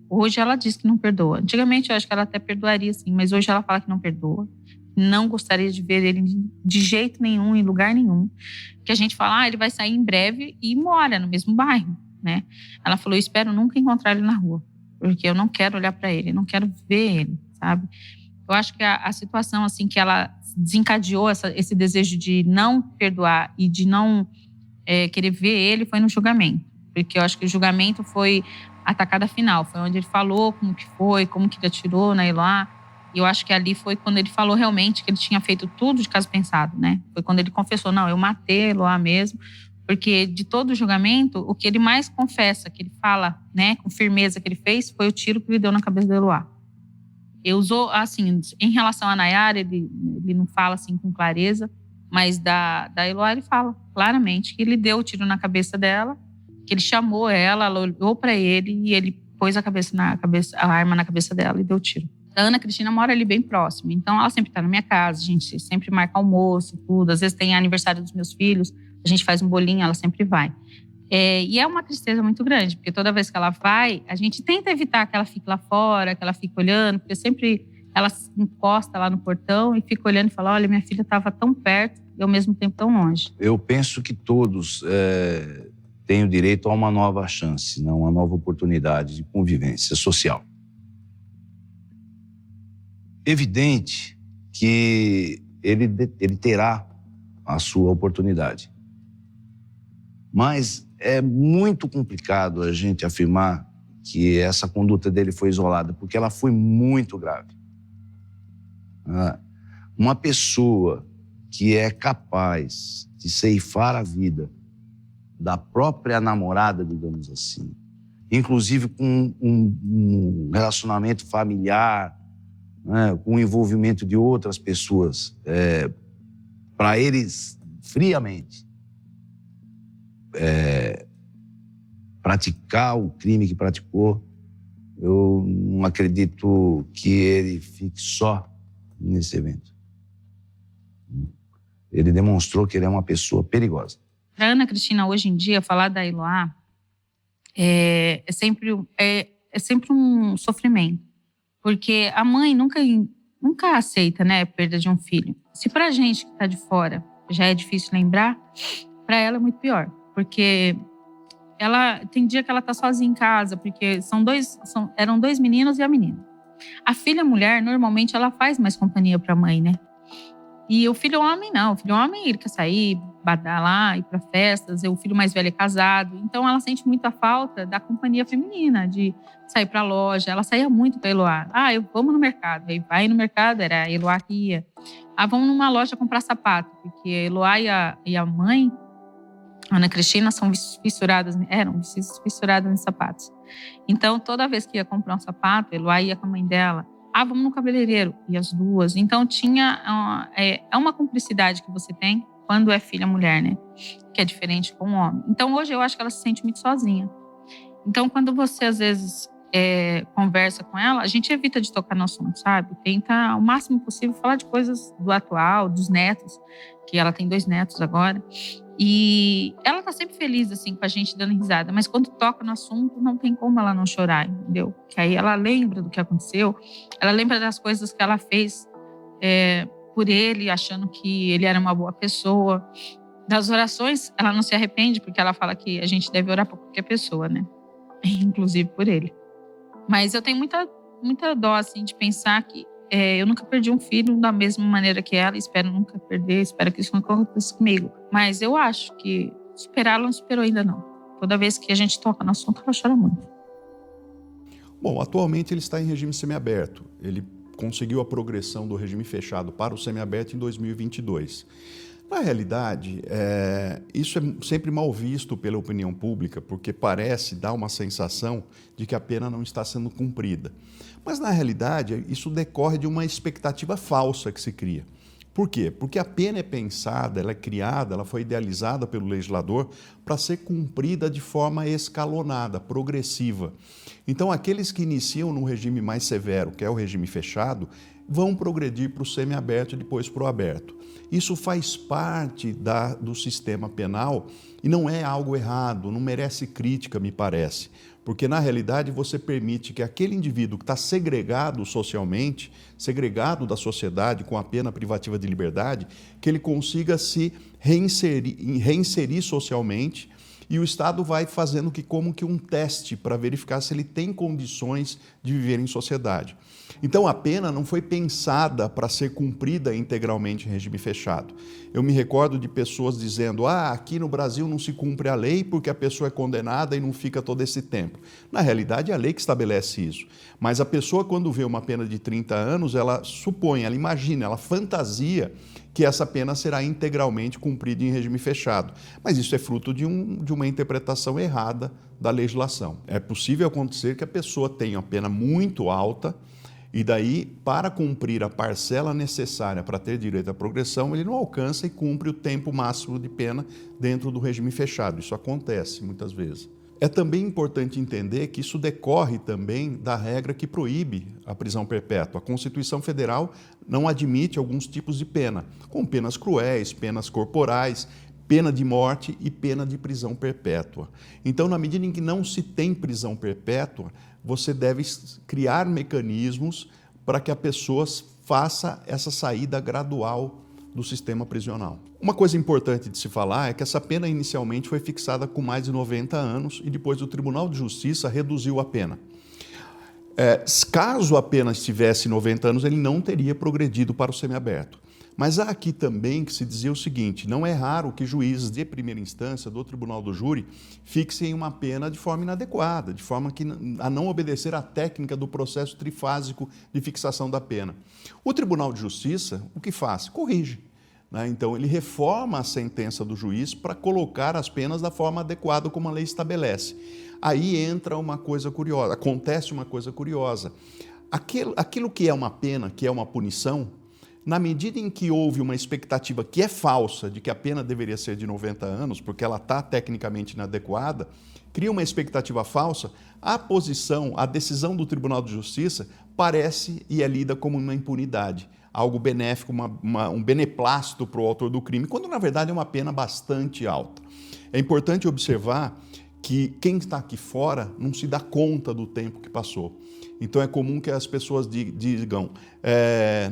Hoje ela diz que não perdoa. Antigamente eu acho que ela até perdoaria sim, mas hoje ela fala que não perdoa. Não gostaria de ver ele de jeito nenhum, em lugar nenhum. Que a gente fala, ele vai sair em breve e mora no mesmo bairro, né? Ela falou, eu espero nunca encontrar ele na rua, porque eu não quero olhar para ele, não quero ver ele, sabe? Eu acho que a situação assim que ela desencadeou esse desejo de não perdoar e de não querer ver ele foi no julgamento, porque eu acho que o julgamento foi a tacada final, foi onde ele falou como que foi, como que ele atirou na Eloá. E eu acho que ali foi quando ele falou realmente que ele tinha feito tudo de caso pensado, né? Foi quando ele confessou, não, eu matei a Eloá mesmo, porque de todo o julgamento, o que ele mais confessa, que ele fala, né, com firmeza que ele fez, foi o tiro que ele deu na cabeça da Eloá. Ele usou, assim, em relação a Nayara, ele não fala assim com clareza, mas da Eloá ele fala claramente que ele deu o tiro na cabeça dela, que ele chamou ela olhou para ele e ele pôs a arma na cabeça dela e deu o tiro. A Ana Cristina mora ali bem próximo, então ela sempre está na minha casa, a gente sempre marca almoço, tudo. Às vezes tem aniversário dos meus filhos, a gente faz um bolinho, ela sempre vai. E é uma tristeza muito grande, porque toda vez que ela vai, a gente tenta evitar que ela fique lá fora, que ela fique olhando, porque sempre ela se encosta lá no portão e fica olhando e fala, olha, minha filha estava tão perto e ao mesmo tempo tão longe. Eu penso que todos têm o direito a uma nova chance, né? Uma nova oportunidade de convivência social. Evidente que ele terá a sua oportunidade. Mas é muito complicado a gente afirmar que essa conduta dele foi isolada, porque ela foi muito grave. Uma pessoa que é capaz de ceifar a vida da própria namorada, digamos assim, inclusive com um relacionamento familiar, né, com o envolvimento de outras pessoas, para eles friamente praticar o crime que praticou, eu não acredito que ele fique só nesse evento. Ele demonstrou que ele é uma pessoa perigosa. Para Ana Cristina, hoje em dia, falar da Eloá é sempre um sofrimento. Porque a mãe nunca aceita, né, a perda de um filho. Se pra gente que tá de fora já é difícil lembrar, pra ela é muito pior. Porque tem dia que ela tá sozinha em casa, porque eram 2 meninos e a menina. A filha mulher, normalmente, ela faz mais companhia pra mãe, né? E o filho homem, não. O filho homem, ele quer sair, badalar, ir para festas. O filho mais velho é casado. Então, ela sente muita falta da companhia feminina, de sair para a loja. Ela saía muito com a Eloá. Vamos no mercado. Aí vai no mercado, era a Eloá que ia. Vamos numa loja comprar sapato. Porque a Eloá e a mãe, Ana Cristina, eram fissuradas em sapatos. Então, toda vez que ia comprar um sapato, a Eloá ia com a mãe dela. Vamos no cabeleireiro. E as duas. Então, tinha... É uma cumplicidade que você tem quando é filha mulher, né? Que é diferente com o homem. Então, hoje, eu acho que ela se sente muito sozinha. Então, quando você, às vezes, conversa com ela, a gente evita de tocar no assunto, sabe? Tenta, o máximo possível, falar de coisas do atual, dos netos, que ela tem 2 netos agora. E ela tá sempre feliz, assim, com a gente dando risada. Mas quando toca no assunto, não tem como ela não chorar, entendeu? Que aí ela lembra do que aconteceu. Ela lembra das coisas que ela fez por ele, achando que ele era uma boa pessoa. Das orações, ela não se arrepende, porque ela fala que a gente deve orar por qualquer pessoa, né? Inclusive por ele. Mas eu tenho muita dó, assim, de pensar que eu nunca perdi um filho da mesma maneira que ela, espero nunca perder, espero que isso não aconteça comigo. Mas eu acho que superar, ela não superou ainda não. Toda vez que a gente toca no assunto, ela chora muito. Bom, atualmente ele está em regime semiaberto. Ele conseguiu a progressão do regime fechado para o semiaberto em 2022. Na realidade, isso é sempre mal visto pela opinião pública, porque parece dar uma sensação de que a pena não está sendo cumprida. Mas, na realidade, isso decorre de uma expectativa falsa que se cria. Por quê? Porque a pena é pensada, ela é criada, ela foi idealizada pelo legislador para ser cumprida de forma escalonada, progressiva. Então, aqueles que iniciam no regime mais severo, que é o regime fechado, vão progredir para o semiaberto e depois para o aberto. Isso faz parte do sistema penal e não é algo errado, não merece crítica, me parece. Porque, na realidade, você permite que aquele indivíduo que está segregado socialmente, segregado da sociedade com a pena privativa de liberdade, que ele consiga se reinserir socialmente, e o Estado vai fazendo como que um teste para verificar se ele tem condições de viver em sociedade. Então, a pena não foi pensada para ser cumprida integralmente em regime fechado. Eu me recordo de pessoas dizendo, aqui no Brasil não se cumpre a lei porque a pessoa é condenada e não fica todo esse tempo. Na realidade, é a lei que estabelece isso. Mas a pessoa, quando vê uma pena de 30 anos, ela supõe, ela imagina, ela fantasia que essa pena será integralmente cumprida em regime fechado. Mas isso é fruto de uma interpretação errada da legislação. É possível acontecer que a pessoa tenha uma pena muito alta e daí, para cumprir a parcela necessária para ter direito à progressão, ele não alcança e cumpre o tempo máximo de pena dentro do regime fechado. Isso acontece muitas vezes. É também importante entender que isso decorre também da regra que proíbe a prisão perpétua. A Constituição Federal não admite alguns tipos de pena, como penas cruéis, penas corporais, pena de morte e pena de prisão perpétua. Então, na medida em que não se tem prisão perpétua, você deve criar mecanismos para que a pessoa faça essa saída gradual do sistema prisional. Uma coisa importante de se falar é que essa pena inicialmente foi fixada com mais de 90 anos e depois o Tribunal de Justiça reduziu a pena. Caso a pena estivesse 90 anos, ele não teria progredido para o semiaberto. Mas há aqui também que se dizia o seguinte, não é raro que juízes de primeira instância do Tribunal do Júri fixem uma pena de forma inadequada, de forma a não obedecer à técnica do processo trifásico de fixação da pena. O Tribunal de Justiça, o que faz? Corrige. Então, ele reforma a sentença do juiz para colocar as penas da forma adequada como a lei estabelece. Aí entra uma coisa curiosa, acontece uma coisa curiosa. Aquilo que é uma pena, que é uma punição, na medida em que houve uma expectativa que é falsa de que a pena deveria ser de 90 anos, porque ela está tecnicamente inadequada, cria uma expectativa falsa, a decisão do Tribunal de Justiça parece e é lida como uma impunidade, algo benéfico, um beneplácito para o autor do crime, quando na verdade é uma pena bastante alta. É importante observar que quem está aqui fora não se dá conta do tempo que passou. Então é comum que as pessoas digam,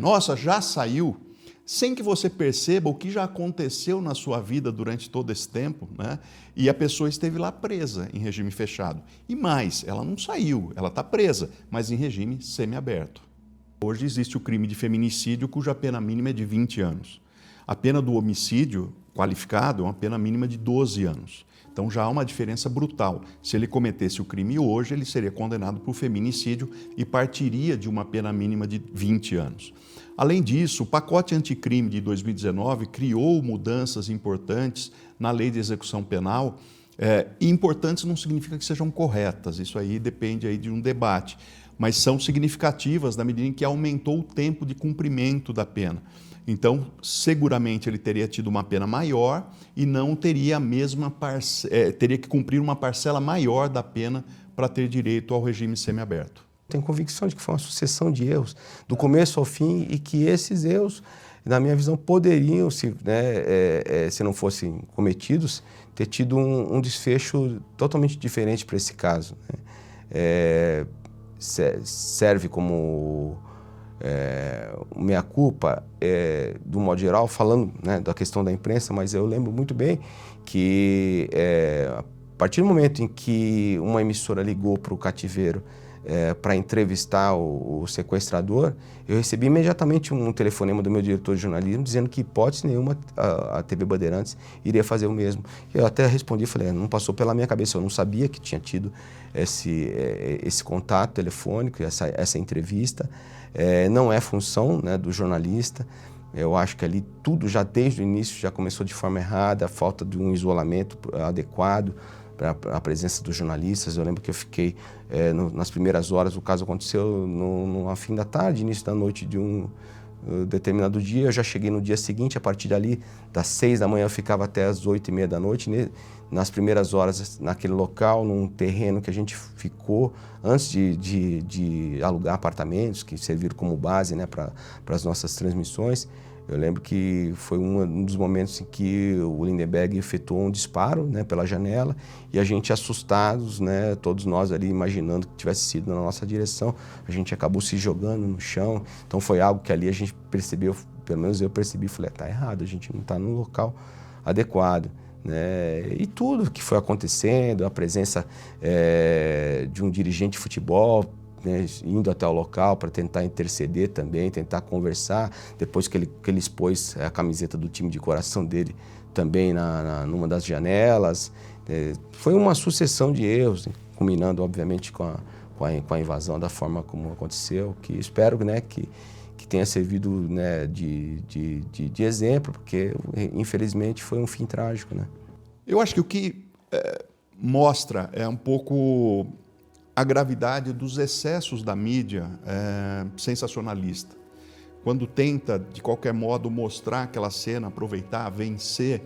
nossa, já saiu, sem que você perceba o que já aconteceu na sua vida durante todo esse tempo, né? E a pessoa esteve lá presa em regime fechado. E mais, ela não saiu, ela está presa, mas em regime semiaberto. Hoje existe o crime de feminicídio, cuja pena mínima é de 20 anos. A pena do homicídio qualificado é uma pena mínima de 12 anos. Então já há uma diferença brutal. Se ele cometesse o crime hoje, ele seria condenado por feminicídio e partiria de uma pena mínima de 20 anos. Além disso, o pacote anticrime de 2019 criou mudanças importantes na lei de execução penal. E importantes não significa que sejam corretas, isso aí depende aí de um debate, mas são significativas na medida em que aumentou o tempo de cumprimento da pena. Então, seguramente ele teria tido uma pena maior e não teria a mesma teria que cumprir uma parcela maior da pena para ter direito ao regime semiaberto. Tenho convicção de que foi uma sucessão de erros, do começo ao fim, e que esses erros, na minha visão, poderiam, se não fossem cometidos, ter tido um desfecho totalmente diferente para esse caso. Serve como meia-culpa, do modo geral, falando, né, da questão da imprensa, mas eu lembro muito bem que a partir do momento em que uma emissora ligou para o cativeiro para entrevistar o sequestrador, eu recebi imediatamente um telefonema do meu diretor de jornalismo dizendo que, hipótese nenhuma, a TV Bandeirantes iria fazer o mesmo. Eu até respondi, falei, não passou pela minha cabeça, eu não sabia que tinha tido esse contato telefônico, essa entrevista. Não é função, né, do jornalista. Eu acho que ali tudo já desde o início já começou de forma errada, a falta de um isolamento adequado para a presença dos jornalistas. Eu lembro que eu fiquei nas primeiras horas, o caso aconteceu no fim da tarde, início da noite de um determinado dia. Eu já cheguei no dia seguinte, a partir dali, das 6 da manhã, eu ficava até as 8h30 da noite, nas primeiras horas naquele local, num terreno que a gente ficou antes de alugar apartamentos, que serviram como base, né, para as nossas transmissões. Eu lembro que foi um dos momentos em que o Lindenberg efetuou um disparo, né, pela janela, e a gente, assustados, né, todos nós ali imaginando que tivesse sido na nossa direção, a gente acabou se jogando no chão. Então foi algo que ali a gente percebeu, pelo menos eu percebi, falei, tá errado, a gente não está no local adequado. Né? E tudo que foi acontecendo, a presença de um dirigente de futebol, né, indo até o local para tentar interceder também, tentar conversar, depois que ele expôs a camiseta do time de coração dele também numa das janelas. Foi uma sucessão de erros, culminando, obviamente, com a invasão da forma como aconteceu, que espero, né, que tenha servido, né, de exemplo, porque, infelizmente, foi um fim trágico. Né? Eu acho que o que mostra um pouco a gravidade dos excessos da mídia sensacionalista. Quando tenta, de qualquer modo, mostrar aquela cena, aproveitar, vencer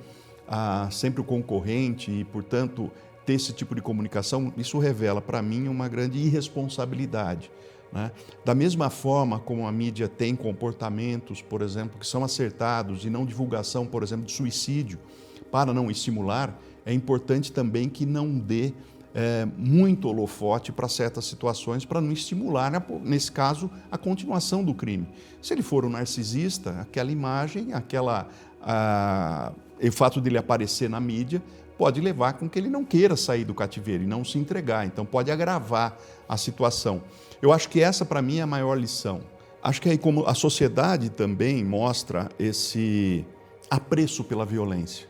sempre o concorrente e, portanto, ter esse tipo de comunicação, isso revela, para mim, uma grande irresponsabilidade. Né? Da mesma forma como a mídia tem comportamentos, por exemplo, que são acertados e não divulgação, por exemplo, de suicídio, para não estimular, é importante também que não dê muito holofote para certas situações, para não estimular, né, nesse caso, a continuação do crime. Se ele for um narcisista, aquela imagem, o fato dele aparecer na mídia, pode levar com que ele não queira sair do cativeiro e não se entregar. Então, pode agravar a situação. Eu acho que essa, para mim, é a maior lição. Acho que aí, como a sociedade também mostra esse apreço pela violência.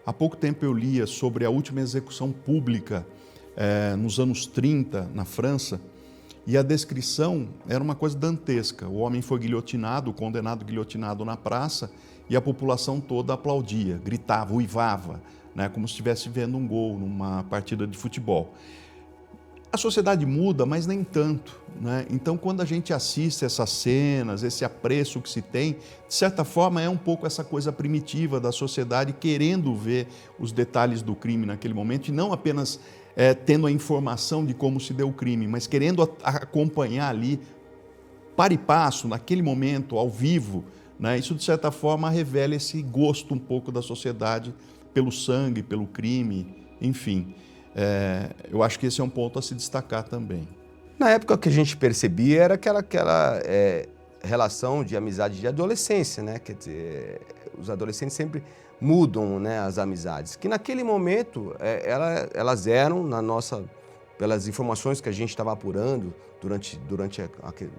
Há pouco tempo eu lia sobre a última execução pública nos anos 30, na França, e a descrição era uma coisa dantesca. O homem foi guilhotinado, o condenado guilhotinado na praça, e a população toda aplaudia, gritava, uivava, né, como se estivesse vendo um gol numa partida de futebol. A sociedade muda, mas nem tanto, né? Então, quando a gente assiste essas cenas, esse apreço que se tem, de certa forma é um pouco essa coisa primitiva da sociedade querendo ver os detalhes do crime naquele momento e não apenas tendo a informação de como se deu o crime, mas querendo acompanhar ali, para e passo, naquele momento, ao vivo, né? Isso, de certa forma, revela esse gosto um pouco da sociedade pelo sangue, pelo crime, enfim. Eu acho que esse é um ponto a se destacar também. Na época, o que a gente percebia era aquela relação de amizade de adolescência, né? Quer dizer, os adolescentes sempre mudam, né, as amizades, que naquele momento elas eram, na nossa pelas informações que a gente estava apurando durante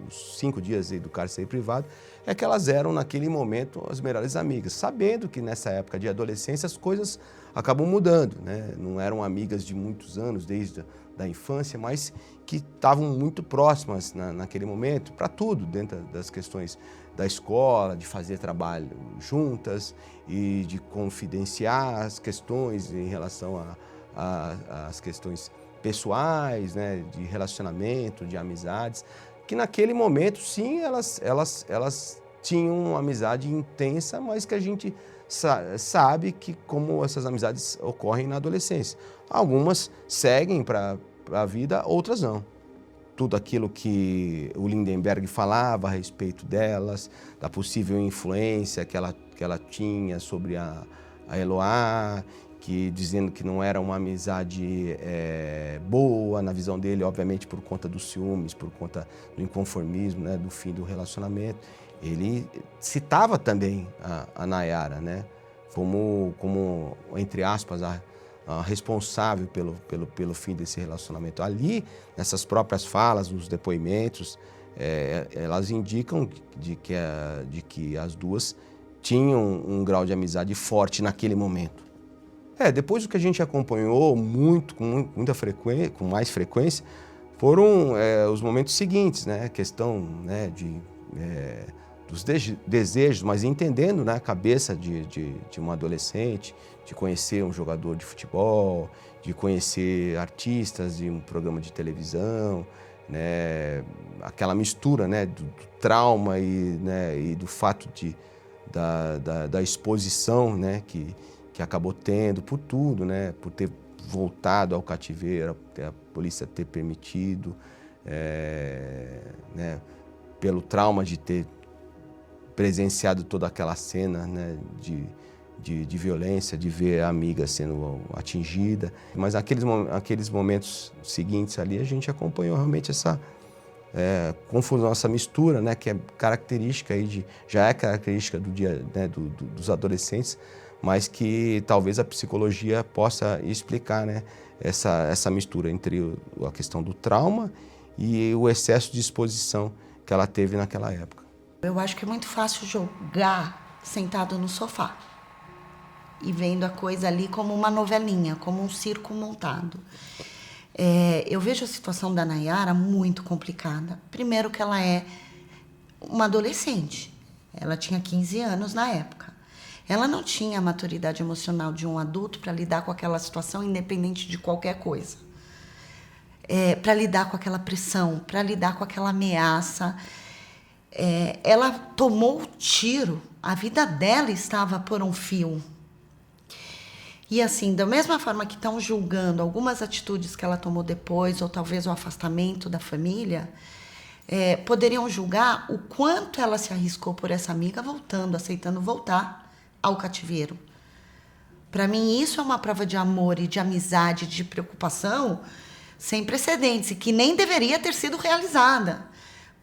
os 5 dias do cárcere privado, é que elas eram, naquele momento, as melhores amigas, sabendo que nessa época de adolescência as coisas acabam mudando, né? Não eram amigas de muitos anos, desde a infância, mas que estavam muito próximas naquele momento, para tudo, dentro das questões da escola, de fazer trabalho juntas e de confidenciar as questões em relação às questões pessoais, né, de relacionamento, de amizades, que naquele momento, sim, elas tinham uma amizade intensa, mas que a gente sabe que como essas amizades ocorrem na adolescência. Algumas seguem para a vida, outras não. Tudo aquilo que o Lindenberg falava a respeito delas, da possível influência que ela tinha sobre a Eloá, dizendo que não era uma amizade boa na visão dele, obviamente por conta dos ciúmes, por conta do inconformismo, né, do fim do relacionamento. Ele citava também a Nayara, né, como entre aspas, a responsável pelo fim desse relacionamento. Ali, nessas próprias falas, nos depoimentos, elas indicam de que as duas tinham um grau de amizade forte naquele momento. Depois do que a gente acompanhou com muita frequência, com mais frequência, foram os momentos seguintes, né? A questão, né, dos desejos, mas entendendo, né, a cabeça de um adolescente, de conhecer um jogador de futebol, de conhecer artistas de um programa de televisão, né, aquela mistura, né, do trauma e do fato da exposição, né, que acabou tendo por tudo, né, por ter voltado ao cativeiro, a polícia ter permitido, né, pelo trauma de ter presenciado toda aquela cena, né, de violência, de ver a amiga sendo atingida. Mas aqueles momentos seguintes ali, a gente acompanhou realmente essa confusão, essa mistura, né, que é característica aí já é característica do dia, né, dos adolescentes, mas que talvez a psicologia possa explicar, né, essa mistura entre a questão do trauma e o excesso de exposição que ela teve naquela época. Eu acho que é muito fácil jogar sentado no sofá e vendo a coisa ali como uma novelinha, como um circo montado. Eu vejo a situação da Nayara muito complicada. Primeiro que ela é uma adolescente. Ela tinha 15 anos na época. Ela não tinha a maturidade emocional de um adulto para lidar com aquela situação, independente de qualquer coisa. Para lidar com aquela pressão, para lidar com aquela ameaça. Ela tomou o tiro, a vida dela estava por um fio. E assim, da mesma forma que estão julgando algumas atitudes que ela tomou depois, ou talvez o afastamento da família, poderiam julgar o quanto ela se arriscou por essa amiga aceitando voltar ao cativeiro. Para mim, isso é uma prova de amor e de amizade, de preocupação sem precedentes, e que nem deveria ter sido realizada,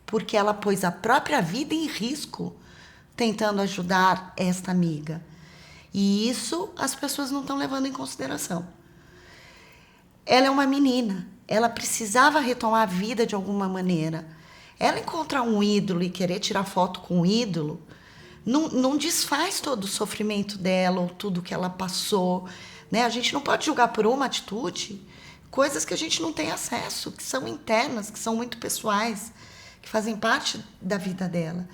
porque ela pôs a própria vida em risco tentando ajudar esta amiga. E isso as pessoas não estão levando em consideração. Ela é uma menina, ela precisava retomar a vida de alguma maneira. Ela encontrar um ídolo e querer tirar foto com o ídolo não desfaz todo o sofrimento dela ou tudo que ela passou, né? A gente não pode julgar por uma atitude coisas que a gente não tem acesso, que são internas, que são muito pessoais, que fazem parte da vida dela.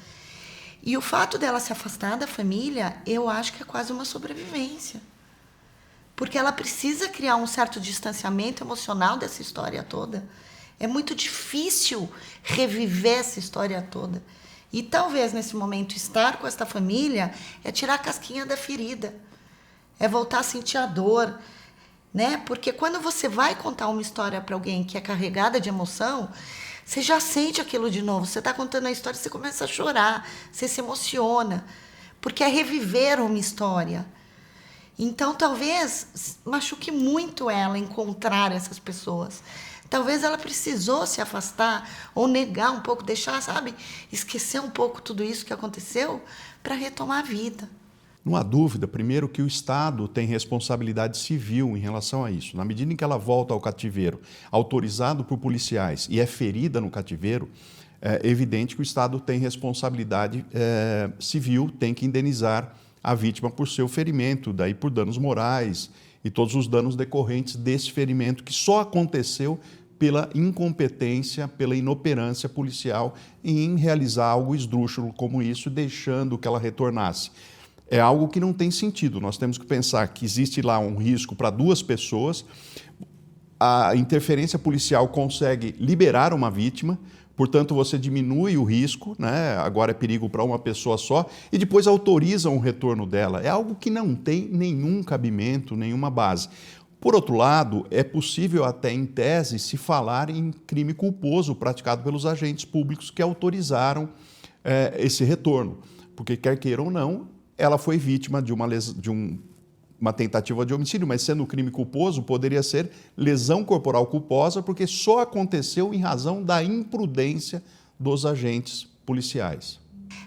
E o fato dela se afastar da família, eu acho que é quase uma sobrevivência. Porque ela precisa criar um certo distanciamento emocional dessa história toda. É muito difícil reviver essa história toda. E talvez nesse momento estar com esta família é tirar a casquinha da ferida. É voltar a sentir a dor, né? Porque quando você vai contar uma história para alguém que é carregada de emoção, você já sente aquilo de novo. Você está contando a história, você começa a chorar, você se emociona, porque é reviver uma história. Então, talvez machuque muito ela encontrar essas pessoas. Talvez ela precisou se afastar ou negar um pouco, deixar, sabe, esquecer um pouco tudo isso que aconteceu para retomar a vida. Não há dúvida, primeiro, que o Estado tem responsabilidade civil em relação a isso. Na medida em que ela volta ao cativeiro, autorizado por policiais, e é ferida no cativeiro, é evidente que o Estado tem responsabilidade civil, tem que indenizar a vítima por seu ferimento, daí por danos morais e todos os danos decorrentes desse ferimento que só aconteceu pela incompetência, pela inoperância policial em realizar algo esdrúxulo como isso, deixando que ela retornasse. É algo que não tem sentido. Nós temos que pensar que existe lá um risco para 2 pessoas, a interferência policial consegue liberar uma vítima, portanto você diminui o risco, né? Agora é perigo para uma pessoa só, e depois autoriza o retorno dela. É algo que não tem nenhum cabimento, nenhuma base. Por outro lado, é possível até em tese se falar em crime culposo praticado pelos agentes públicos que autorizaram esse retorno, porque quer queira ou não, ela foi vítima de uma tentativa de homicídio, mas sendo crime culposo, poderia ser lesão corporal culposa, porque só aconteceu em razão da imprudência dos agentes policiais.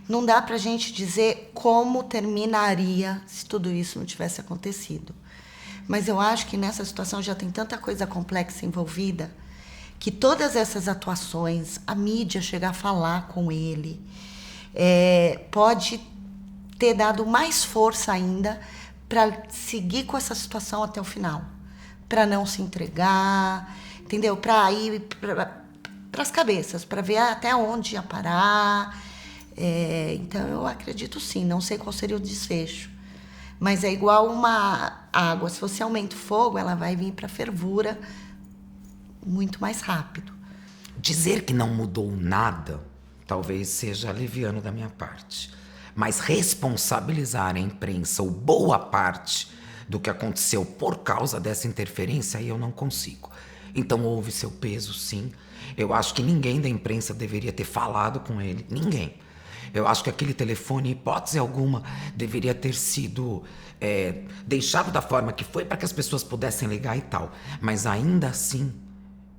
Não dá para a gente dizer como terminaria se tudo isso não tivesse acontecido. Mas eu acho que nessa situação já tem tanta coisa complexa envolvida, que todas essas atuações, a mídia chegar a falar com ele, pode ter dado mais força ainda para seguir com essa situação até o final, para não se entregar, entendeu? Para ir para as cabeças, para ver até onde ia parar. Então, eu acredito sim, não sei qual seria o desfecho, mas é igual uma água, se você aumenta o fogo, ela vai vir para fervura muito mais rápido. Dizer que não mudou nada talvez seja leviano da minha parte. Mas responsabilizar a imprensa ou boa parte do que aconteceu por causa dessa interferência, aí eu não consigo. Então houve seu peso, sim. Eu acho que ninguém da imprensa deveria ter falado com ele. Ninguém. Eu acho que aquele telefone, hipótese alguma, deveria ter sido deixado da forma que foi para que as pessoas pudessem ligar e tal. Mas ainda assim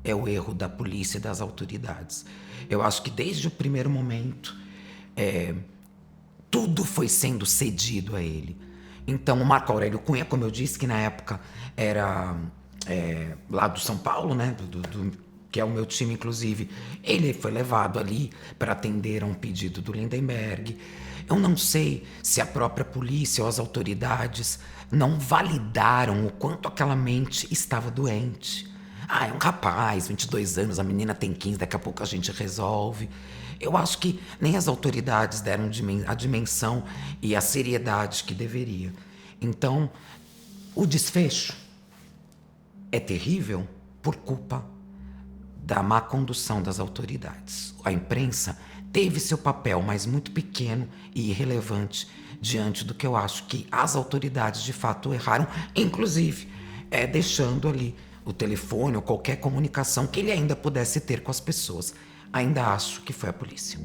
é o erro da polícia e das autoridades. Eu acho que desde o primeiro momento tudo foi sendo cedido a ele. Então, o Marco Aurélio Cunha, como eu disse, que na época era lá do São Paulo, né, que é o meu time, inclusive, ele foi levado ali para atender a um pedido do Lindenberg. Eu não sei se a própria polícia ou as autoridades não validaram o quanto aquela mente estava doente. É um rapaz, 22 anos, a menina tem 15, daqui a pouco a gente resolve. Eu acho que nem as autoridades deram a dimensão e a seriedade que deveria. Então, o desfecho é terrível por culpa da má condução das autoridades. A imprensa teve seu papel, mas muito pequeno e irrelevante diante do que eu acho que as autoridades de fato erraram, inclusive deixando ali o telefone ou qualquer comunicação que ele ainda pudesse ter com as pessoas. Ainda acho que foi a polícia.